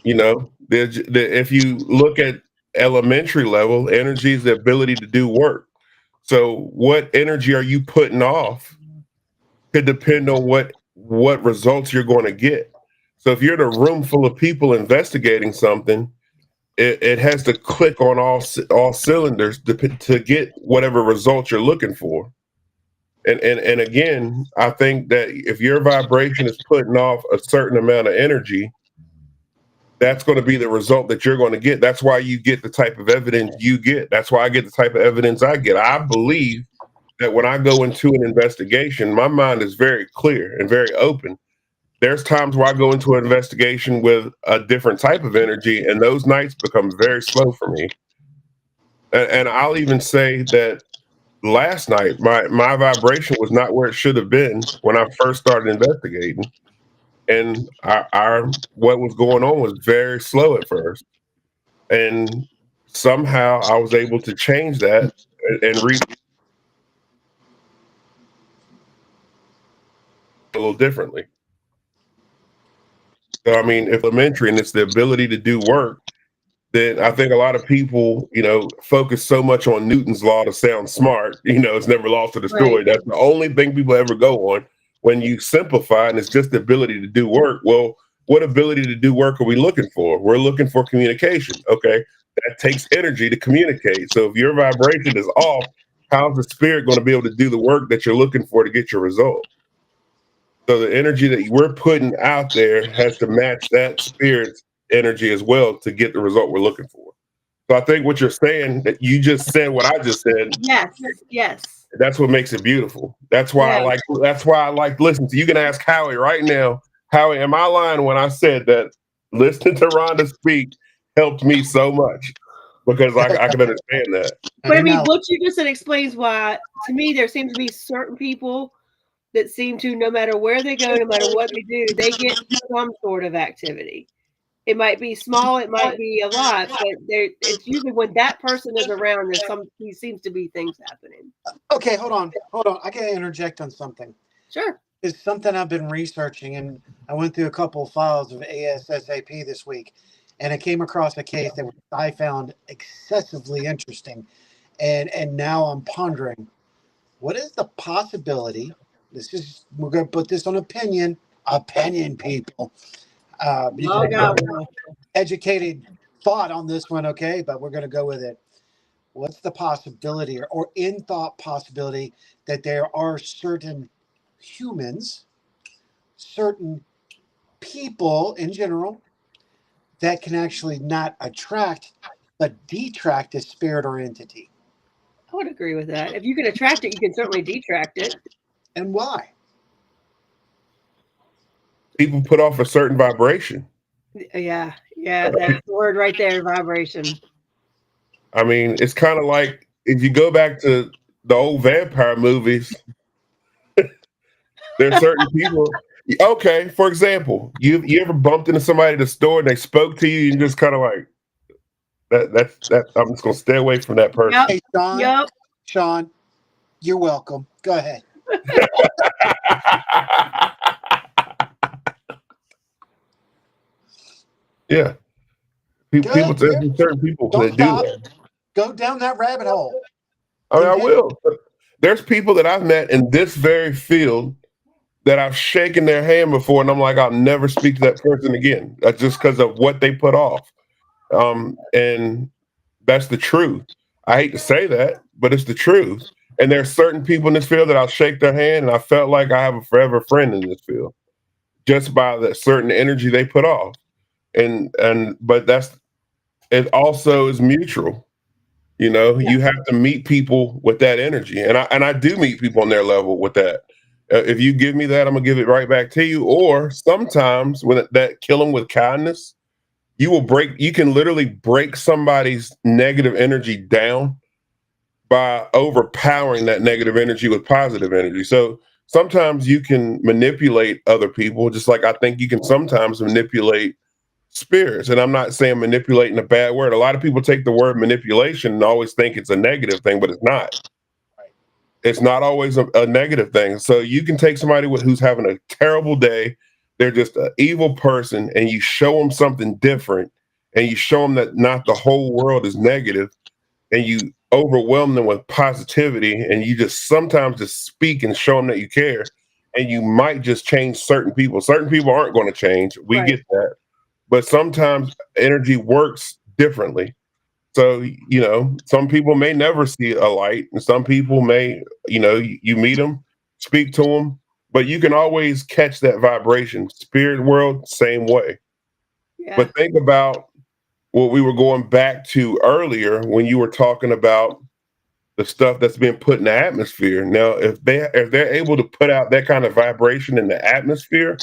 If you look at elementary level, energy is the ability to do work. So what energy are you putting off could depend on what results you're going to get. So if you're in a room full of people investigating something, it has to click on all cylinders to get whatever results you're looking for. And again, I think that if your vibration is putting off a certain amount of energy, that's going to be the result that you're going to get. That's why you get the type of evidence you get. That's why I get the type of evidence I get. I believe that when I go into an investigation, my mind is very clear and very open, there's times where I go into an investigation with a different type of energy, and those nights become very slow for me. And I'll even say that last night, my vibration was not where it should have been when I first started investigating, and our what was going on was very slow at first, and somehow I was able to change that and read a little differently. So I mean, if elementary and it's the ability to do work, then I think a lot of people, focus so much on Newton's law to sound smart. It's never lost or destroyed. Right. That's the only thing people ever go on. When you simplify and it's just the ability to do work, well, what ability to do work are we looking for? We're looking for communication. Okay. That takes energy to communicate. So if your vibration is off, how's the spirit going to be able to do the work that you're looking for to get your result? So the energy that we're putting out there has to match that spirit's energy as well to get the result we're looking for. So I think what you're saying, that you just said what I just said. Yes. That's what makes it beautiful. That's why I like listening to you. Can ask Howie right now. Howie, am I lying when I said that listening to Rhonda speak helped me so much? Because I can understand that. But I mean, what you just said explains why, to me, there seems to be certain people that seem to, no matter where they go, no matter what they do, they get some sort of activity. It might be small, it might be a lot, but it's usually when that person is around, there seems to be things happening. Okay, hold on. I gotta interject on something. Sure. It's something I've been researching, and I went through a couple of files of ASSAP this week, and I came across a case that I found excessively interesting, and now I'm pondering, what is the possibility? We're going to put this on opinion, people. You can educated thought on this one, okay? But we're going to go with it. What's the possibility or in thought possibility that there are certain humans, certain people in general, that can actually not attract but detract a spirit or entity? I would agree with that. If you can attract it, you can certainly detract it. And why? People put off a certain vibration. Yeah, that's the word right there, vibration. I mean, it's kind of like if you go back to the old vampire movies, there's certain people. Okay, for example, you ever bumped into somebody at the store and they spoke to you and just kind of like that. I'm just gonna stay away from that person. Hey, Sean, you're welcome. Go ahead. Yeah. There's certain people that do that. Go down that rabbit hole. I mean, I will. There's people that I've met in this very field that I've shaken their hand before, and I'm like, I'll never speak to that person again. That's just because of what they put off. And that's the truth. I hate to say that, but it's the truth. And there's certain people in this field that I'll shake their hand, and I felt like I have a forever friend in this field just by the certain energy they put off. But it also is mutual. You have to meet people with that energy, and I do meet people on their level with that. If you give me that, I'm gonna give it right back to you. Or sometimes when that kill them with kindness, you can literally break somebody's negative energy down by overpowering that negative energy with positive energy. So sometimes you can manipulate other people, just like I think you can sometimes manipulate spirits. And I'm not saying manipulating a bad word. A lot of people take the word manipulation and always think it's a negative thing, but it's not. It's not always a negative thing. So you can take somebody who's having a terrible day, they're just an evil person, and you show them something different, and you show them that not the whole world is negative, and you overwhelm them with positivity, and you just sometimes just speak and show them that you care, and you might just change certain people. Certain people aren't going to change. We get that. But sometimes energy works differently. So, some people may never see a light, and some people may, you meet them, speak to them, but you can always catch that vibration. Spirit world, same way. Yeah. But think about what we were going back to earlier when you were talking about the stuff that's been put in the atmosphere. Now, if they're able to put out that kind of vibration in the atmosphere,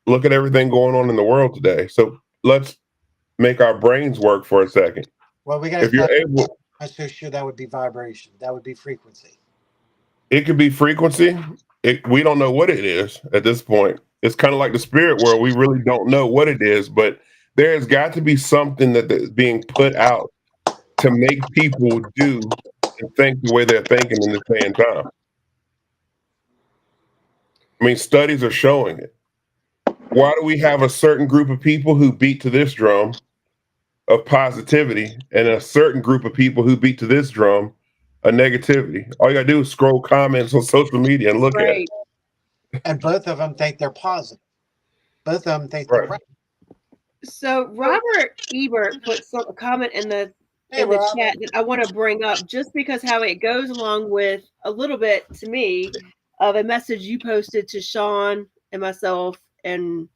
Look at everything going on in the world today. So let's make our brains work for a second. Well, we got to If you're stop. able, I'm so sure that would be vibration. That would be frequency. it could be frequency. We don't know what it is at this point. It's kind of like the spirit world. We really don't know what it is, but there's got to be something that's being put out to make people do and think the way they're thinking in this day and time. I mean, studies are showing it. Why do we have a certain group of people who beat to this drum of positivity and a certain group of people who beat to this drum of negativity? All you gotta do is scroll comments on social media and look at it. And both of them think they're positive. Both of them think they're Right. right. So Robert Ebert put a comment in the chat that I want to bring up just because how it goes along with a little bit to me of a message you posted to Sean and myself and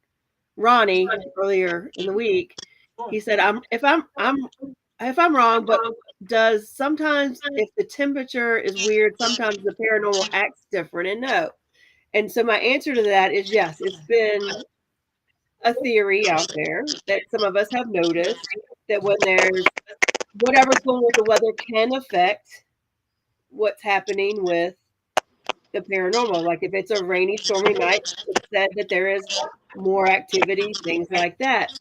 Ronnie earlier in the week. He said, if I'm wrong, but does sometimes if the temperature is weird, sometimes the paranormal acts different? And no. And so my answer to that is yes, it's been a theory out there that some of us have noticed that when there's whatever's going with the weather can affect what's happening with the paranormal. Like if it's a rainy, stormy night, it's said that there is more activity, things like that.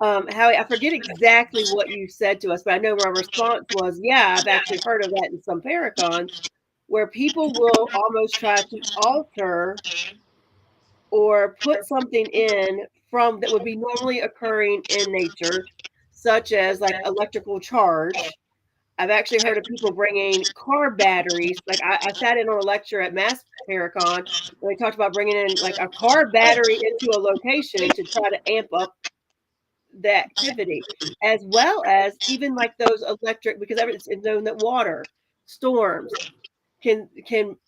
Howie, I forget exactly what you said to us, but I know our response was, yeah, I've actually heard of that in some paracons where people will almost try to alter or put something in from that would be normally occurring in nature, such as like electrical charge. I've actually heard of people bringing car batteries. Like I sat in on a lecture at Mass Paracon where they talked about bringing in like a car battery into a location to try to amp up the activity, as well as even like those electric, because it's known that water storms can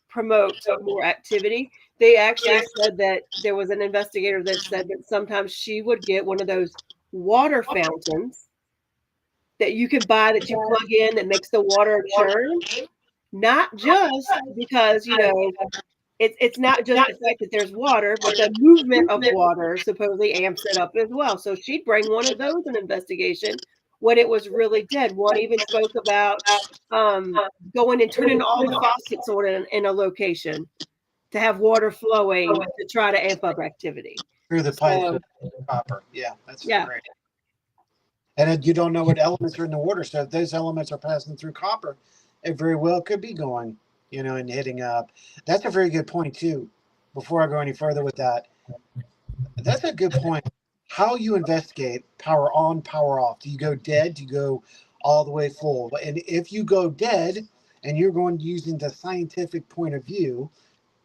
promote more activity. They actually said that there was an investigator that said that sometimes she would get one of those water fountains that you could buy that you plug in that makes the water churn. Not just because, it's not just the fact that there's water, but the movement of water supposedly amps it up as well. So she'd bring one of those in investigation when it was really dead. One even spoke about going and turning all the faucets on in a location to have water flowing to try to amp up activity. Through the pipe copper. Yeah, that's great. And you don't know what elements are in the water. So if those elements are passing through copper, it very well could be going, and hitting up. That's a very good point, too. Before I go any further with that, that's a good point. How you investigate power on, power off. Do you go dead? Do you go all the way full? And if you go dead and you're going using the scientific point of view,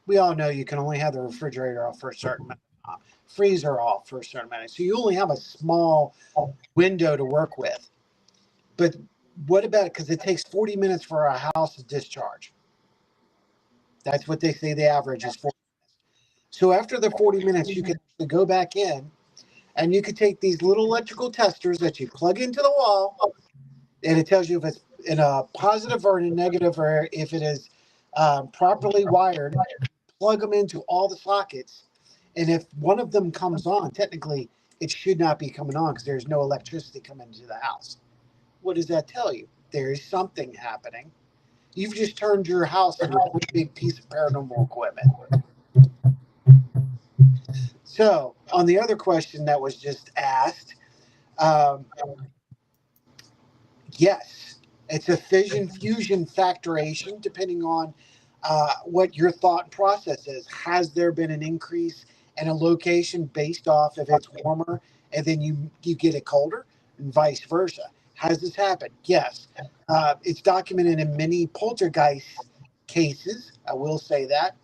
we all know you can only have the refrigerator off for a certain amount of time, freezer off for a certain amount. So you only have a small window to work with. But what about it? Because it takes 40 minutes for a house to discharge. That's what they say the average is 40 minutes. So after the 40 minutes, you can go back in and you could take these little electrical testers that you plug into the wall, and it tells you if it's in a positive or in a negative, or if it is properly wired. Plug them into all the sockets, and if one of them comes on, technically it should not be coming on because there's no electricity coming into the house. What does that tell you? There is something happening. You've just turned your house into a big piece of paranormal equipment. So, on the other question that was just asked, yes, it's a fusion factoration, depending on what your thought process is. Has there been an increase in a location based off if it's warmer and then you get it colder, and vice versa? Has this happened? Yes. It's documented in many poltergeist cases. I will say that.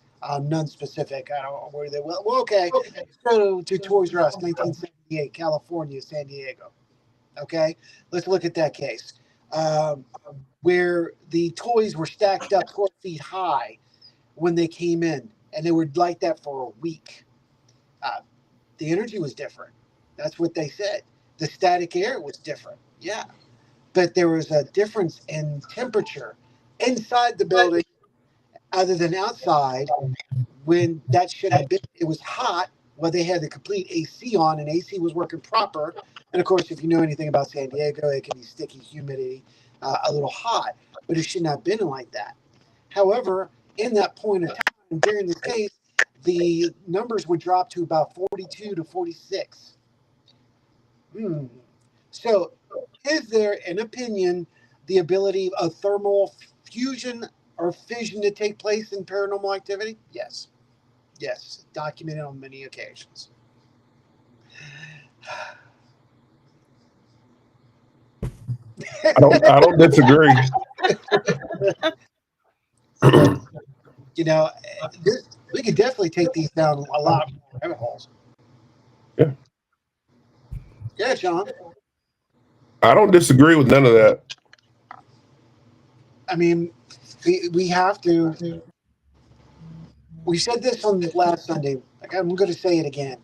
None specific. I don't know where they will. Well, okay. Let's go to Toys R Us, 1978, California, San Diego. Okay. Let's look at that case. Where the toys were stacked up 12 feet high when they came in, and they would like that for a week. The energy was different. That's what they said. The static air was different. Yeah. But there was a difference in temperature inside the building other than outside when that should have been. It was hot Well, they had the complete AC on, and AC was working proper. And of course, if you know anything about San Diego, it can be sticky, humidity, a little hot, but it should not have been like that. However, in that point of time during this case, the numbers would drop to about 42 to 46. So, is there an opinion the ability of thermal fusion or fission to take place in paranormal activity? Yes. Yes, documented on many occasions. I don't disagree. So, you know, we could definitely take these down a lot more rabbit holes. Yeah. Yeah, John. I don't disagree with none of that. I mean, we have to. We said this on last Sunday. I'm going to say it again.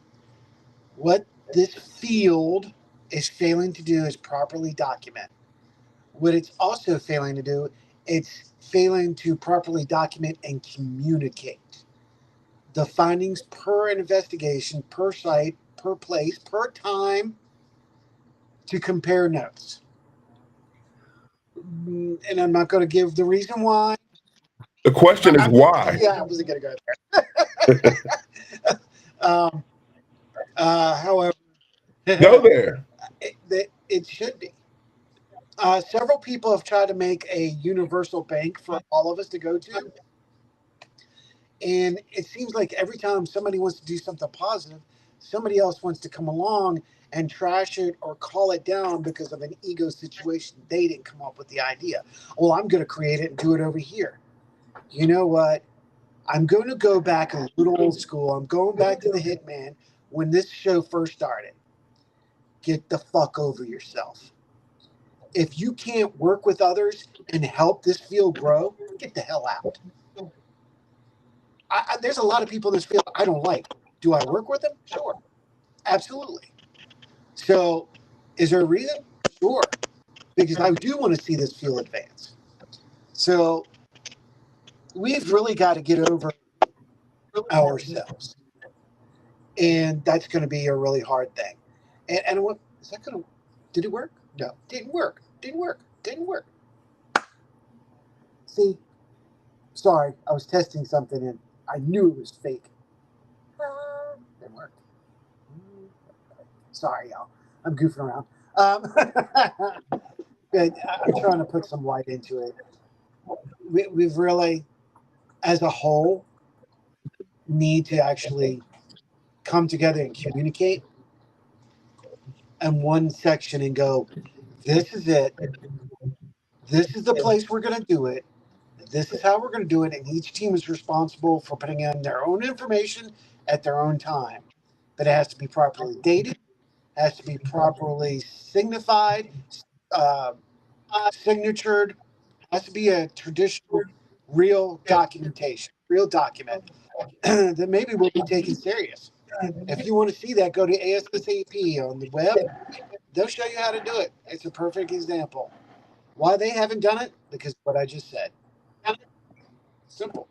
What this field is failing to do is properly document. What it's also failing to do, it's failing to properly document and communicate the findings per investigation, per site, per place, per time, to compare notes. And I'm not going to give the reason why. The question is why. Yeah, I wasn't going to go there. However, go there. It should be. Several people have tried to make a universal bank for all of us to go to. And it seems like every time somebody wants to do something positive, somebody else wants to come along and trash it or call it down because of an ego situation. They didn't come up with the idea. Well, I'm going to create it and do it over here. You know what? I'm going to go back a little old school. I'm going back to The Hitman when this show first started. Get the fuck over yourself. If you can't work with others and help this field grow, get the hell out. There's a lot of people in this field I don't like. Do I work with them? Sure. Absolutely. So, is there a reason? Sure. Because I do want to see this field advance. So, we've really got to get over ourselves. And that's going to be a really hard thing. And what is that going to, did it work? No, didn't work. Didn't work. Didn't work. See, sorry, I was testing something and I knew it was fake. Didn't work. Sorry, y'all. I'm goofing around. But I'm trying to put some light into it. We've really, as a whole, need to actually come together and communicate in one section and go, this is it. This is the place we're going to do it. This is how we're going to do it. And each team is responsible for putting in their own information at their own time. But it has to be properly dated, has to be properly signified, signatured, has to be a traditional, real documentation, real document that maybe will be taken serious. If you want to see that, go to ASAP on the web. They'll show you how to do it. It's a perfect example. Why they haven't done it? Because of what I just said. Simple.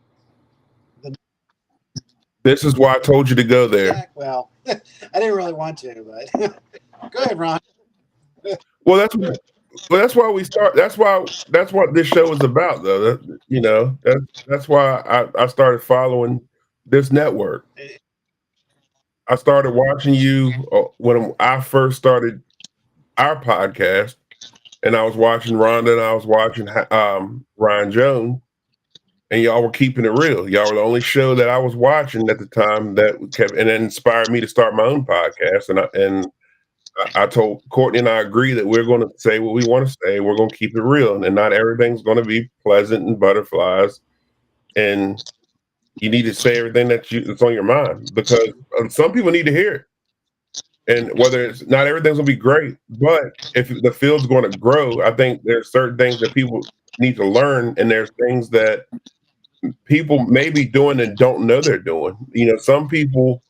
This is why I told you to go there. Yeah, well, I didn't really want to, but go ahead, Ron. Well, that's why we start. That's what this show is about, though. That's why I started following this network. I started watching you when I first started our podcast, and I was watching Rhonda and I was watching Ryan Jones, and y'all were keeping it real. Y'all were the only show that I was watching at the time that kept, and it inspired me to start my own podcast. And I told Courtney and I agree that we're going to say what we want to say. We're going to keep it real, and not everything's going to be pleasant and butterflies. And you need to say everything that's on your mind, because some people need to hear it. And whether it's not everything's going to be great, but if the field's going to grow, I think there's certain things that people need to learn, and there's things that people may be doing and don't know they're doing. Some people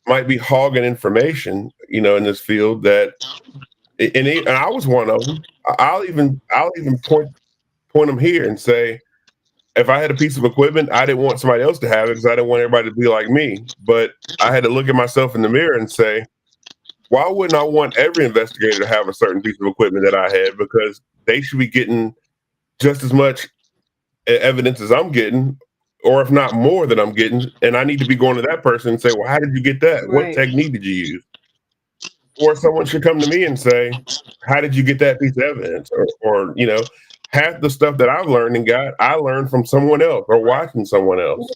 might be hogging information, in this field that. And I was one of them. I'll even point them here and say, if I had a piece of equipment, I didn't want somebody else to have it because I didn't want everybody to be like me. But I had to look at myself in the mirror and say, why wouldn't I want every investigator to have a certain piece of equipment that I had? Because they should be getting just as much evidence as I'm getting, or if not more than I'm getting. And I need to be going to that person and say, well, how did you get that? What technique did you use? Or someone should come to me and say, how did you get that piece of evidence? Or you know, half the stuff that I've learned and got, I learned from someone else or watching someone else.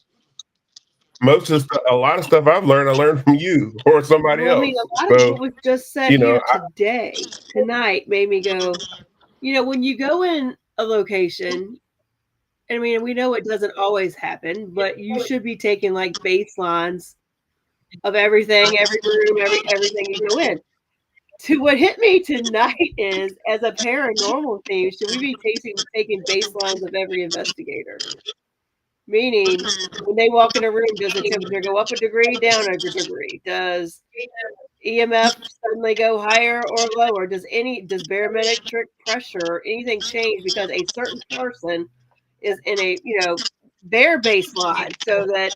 Most of a lot of stuff I've learned, I learned from you or somebody Well, I mean, else. a lot of So, what was just said you know, here tonight made me go, when you go in a location, I mean, we know it doesn't always happen, but you should be taking like baselines of everything, every room, everything you go in. To what hit me tonight is, as a paranormal theme, should we be taking baselines of every investigator? Meaning, when they walk in a room, does the temperature go up a degree, down a degree? Does EMF suddenly go higher or lower? Does barometric pressure or anything change because a certain person is in their baseline, so that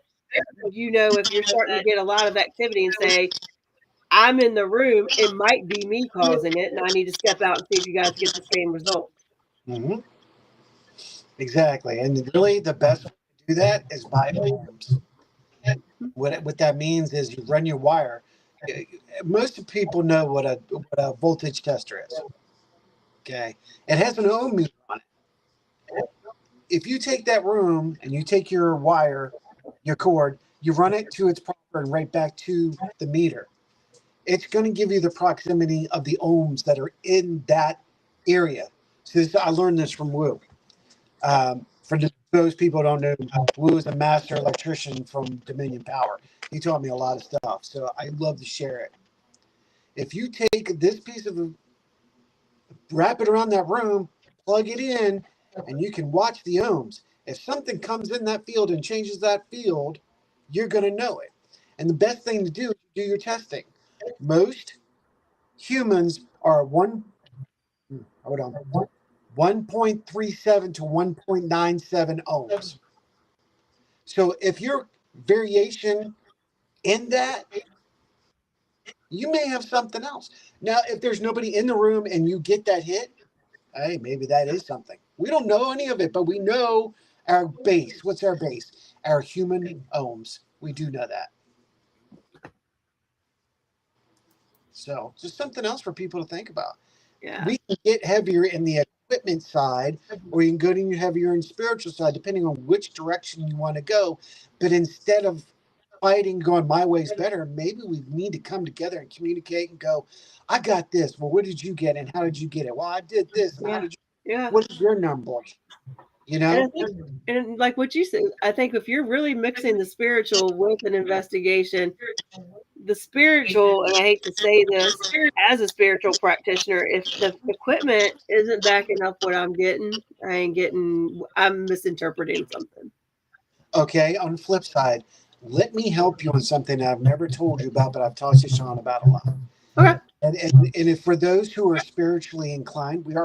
if you're starting to get a lot of activity and say, I'm in the room, it might be me causing it, and I need to step out and see if you guys get the same result. Mm-hmm. Exactly. And really, the best way to do that is by ohms. What that means is you run your wire. Most people know what a voltage tester is. Okay. It has an ohm meter on it. If you take that room and you take your wire, your cord, you run it to its proper and right back to the meter, it's going to give you the proximity of the ohms that are in that area. So I learned this from Wu. For those people who don't know, Wu is a master electrician from Dominion Power. He taught me a lot of stuff, so I love to share it. If you take this piece of, wrap it around that room, plug it in, and you can watch the ohms. If something comes in that field and changes that field, you're going to know it. And the best thing to do is do your testing. Most humans are 1.37 to 1.97 ohms. So if your variation in that, you may have something else. Now, if there's nobody in the room and you get that hit, hey, maybe that is something. We don't know any of it, but we know our base. What's our base? Our human ohms. We do know that. So just something else for people to think about. Yeah. We can get heavier in the equipment side, or you can go to heavier in spiritual side, depending on which direction you want to go. But instead of fighting, going my way's better, maybe we need to come together and communicate and go, I got this. Well, what did you get and how did you get it? Well, I did this. And how did you? Yeah. What is your number? You know? And I think, and like what you said, I think if you're really mixing the spiritual with an investigation, the spiritual, and I hate to say this, as a spiritual practitioner, if the equipment isn't backing up what I'm getting, I'm misinterpreting something. Okay, on the flip side, let me help you on something I've never told you about, but I've taught you, Sean, about a lot. Okay. And if for those who are spiritually inclined, we're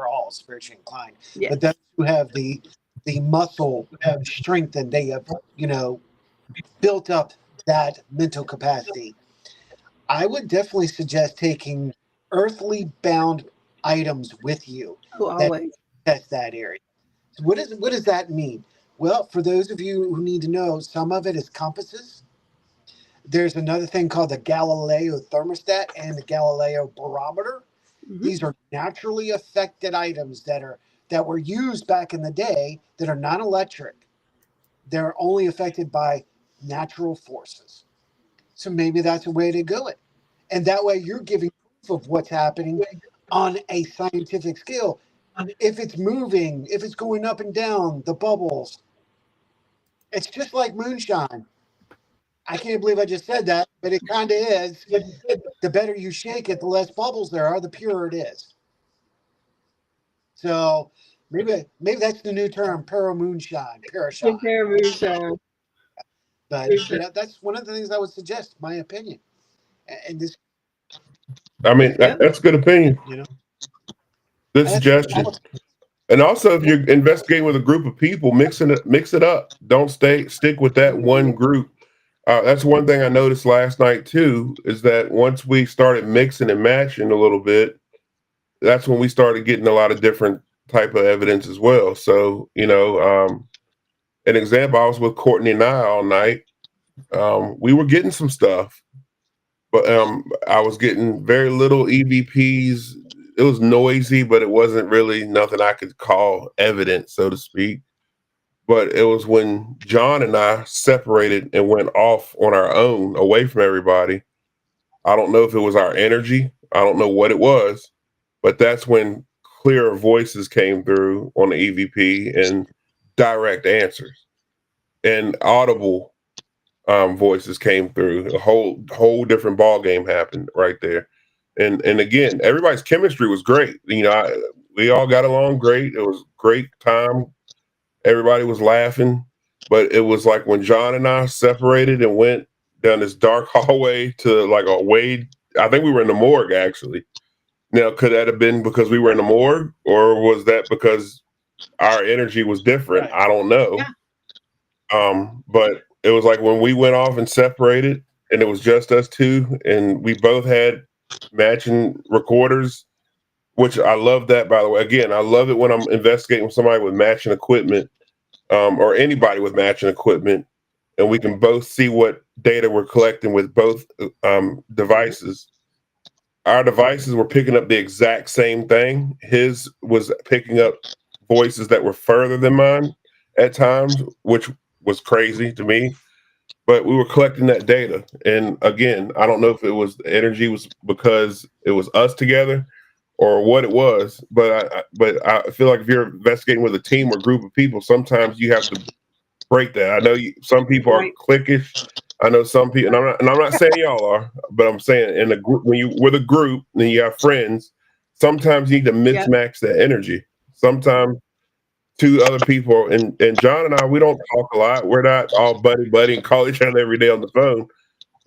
all spiritually inclined. Yes. But those who have the muscle strength and they have, built up that mental capacity, I would definitely suggest taking earthly bound items with you that test that area. So what does that mean? Well, for those of you who need to know, some of it is compasses. There's another thing called the Galileo thermostat and the Galileo barometer. Mm-hmm. These are naturally affected items that were used back in the day that are not electric. They're only affected by natural forces. So maybe that's a way to go it. And that way you're giving proof of what's happening on a scientific scale. If it's moving, if it's going up and down, the bubbles, it's just like moonshine. I can't believe I just said that, but it kind of is. The better you shake it, the less bubbles there are, the purer it is. So maybe that's the new term, paramoonshine, parashine. Paramoonshine. But that's one of the things I would suggest, my opinion. And this, I mean, that's a good opinion. Good suggestion. And also, if you're investigating with a group of people, mix it up. Don't stick with that one group. That's one thing I noticed last night too, is that once we started mixing and matching a little bit, that's when we started getting a lot of different type of evidence as well. So, an example, I was with Courtney and I all night. We were getting some stuff, but I was getting very little EVPs. It was noisy, but it wasn't really nothing I could call evidence, so to speak. But it was when John and I separated and went off on our own, away from everybody. I don't know if it was our energy. I don't know what it was, but that's when clearer voices came through on the EVP and direct answers and audible voices came through. A whole different ball game happened right there. And again, everybody's chemistry was great. We all got along great. It was great time. Everybody was laughing, but it was like when John and I separated and went down this dark hallway to like a way. I think we were in the morgue actually. Now, could that have been because we were in the morgue, or was that because our energy was different? I don't know. But it was like when we went off and separated, and it was just us two, and we both had matching recorders, which I love that, by the way. Again, I love it when I'm investigating with somebody with matching equipment, or anybody with matching equipment, and we can both see what data we're collecting with both devices. Our devices were picking up the exact same thing. His was picking up voices that were further than mine at times, which was crazy to me. But we were collecting that data, and again, I don't know if it was the energy was because it was us together or what it was. But I feel like if you're investigating with a team or group of people, sometimes you have to break that. I know some people are cliquish. I know some people, and I'm not saying y'all are, but I'm saying in a group, when you with a group and you have friends, sometimes you need to mismatch that energy. Sometimes two other people, and John and I, we don't talk a lot. We're not all buddy and call each other every day on the phone,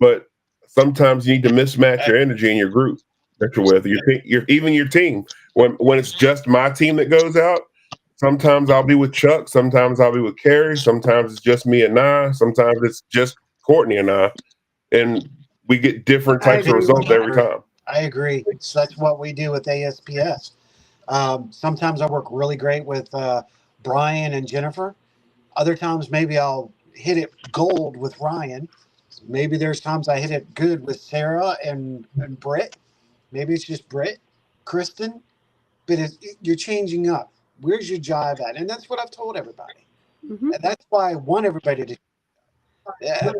but sometimes you need to mismatch your energy in your group that you're with, even your team. When it's just my team that goes out, sometimes I'll be with Chuck, sometimes I'll be with Carrie, sometimes it's just me and I, sometimes it's just Courtney and I, and we get different types of results every time. I agree. So that's what we do with ASPS. Sometimes I work really great with Brian and Jennifer. Other times maybe I'll hit it gold with Ryan. Maybe there's times I hit it good with Sarah and Britt. Maybe it's just Britt, Kristen, but you're changing up. Where's your jive at? And that's what I've told everybody. And that's why I want everybody to,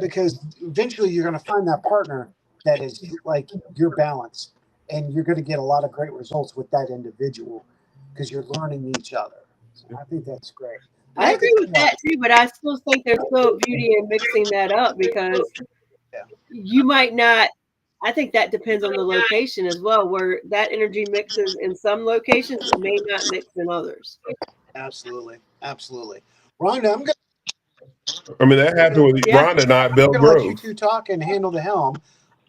because eventually you're going to find that partner that is like your balance, and you're going to get a lot of great results with that individual because you're learning each other. So I think that's great. I agree with that too, but I still think there's still beauty in mixing that up because you might not. I think that depends on the location as well, where that energy mixes in some locations, it may not mix in others. Absolutely. Rhonda, I'm going I mean, that happened with Rhonda and I at Bell to Grove. let you two talk and handle the helm.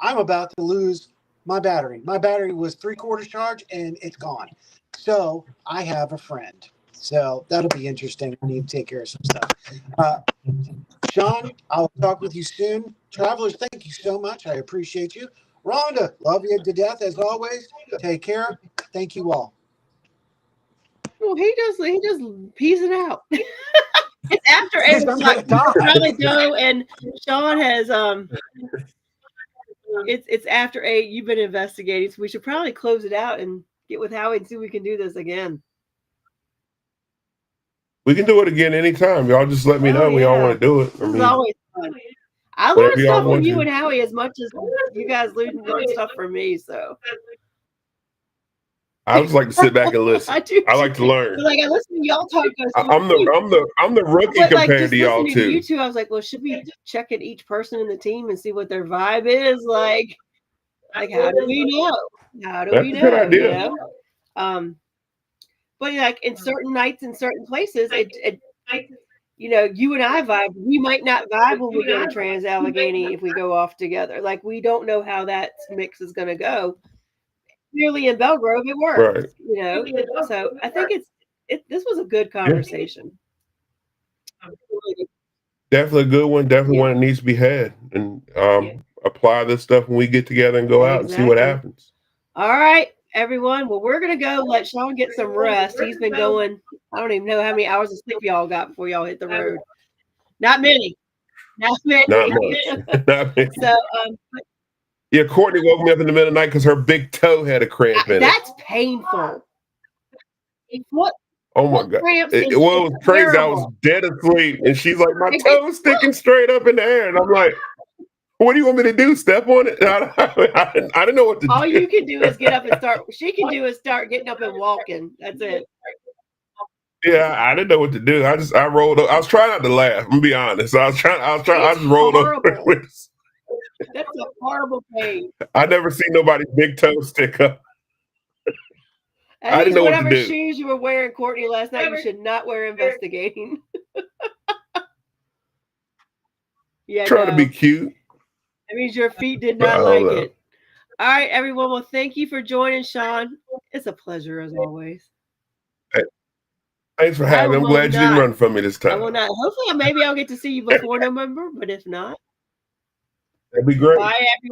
I'm about to lose my battery. My battery was 3/4 charge and it's gone. So I have a friend. So that'll be interesting. I need to take care of some stuff. Sean, I'll talk with you soon. Travelers, thank you so much. I appreciate you. Rhonda, love you to death as always. Take care. Thank you all. Well, he just pees it out. It's after 8 I'm o'clock. gonna die. Probably go, and Sean has it's after 8. You've been investigating, so we should probably close it out and get with Howie and see if we can do this again. We can do it again anytime. Y'all just let me know when y'all want to do it. This is always fun. I learn stuff from you and Howie as much as you guys learn stuff from me. So I just like to sit back and listen. I like to learn. Like I listen to y'all talk. I'm the rookie compared to y'all too. You two, I was like, well, should we check in each person in the team and see what their vibe is like? Like, how do we know? That's a good idea. You know? But like in certain nights in certain places, you and I vibe. We might not vibe when we go to Trans Allegheny if we go off together. Like we don't know how that mix is going to go. Clearly in Belgrove, it works. Right. So I think this was a good conversation. Definitely a good one. Definitely one that needs to be had, and apply this stuff when we get together and go out and see what happens. All right, everyone. Well, we're gonna go let Sean get some rest. He's been going. I don't even know how many hours of sleep y'all got before y'all hit the road. Not many. Not many. Not much. Not many. So, yeah, Courtney woke me up in the middle of the night because her big toe had a cramp in it. That's painful. What? Oh my God. It was crazy. Terrible. I was dead asleep, and she's like, my toe's sticking straight up in the air. And I'm like, what do you want me to do? Step on it? I didn't know what to do. All you can do is get up and start. She can do is start getting up and walking. That's it. Yeah, I didn't know what to do. I rolled up. I was trying not to laugh. I'm gonna be honest. I just rolled up. That's a horrible pain. I never seen nobody's big toe stick up. I didn't know what to do. Whatever shoes you were wearing, Courtney, last night, you should not wear investigating. Yeah, trying to be cute. That means your feet did not like it. All right, everyone. Well, thank you for joining, Sean. It's a pleasure as always. Hey, thanks for having me. I'm glad you didn't run from me this time. I will not. Hopefully, maybe I'll get to see you before November, but if not, that'd be great. Bye, everyone.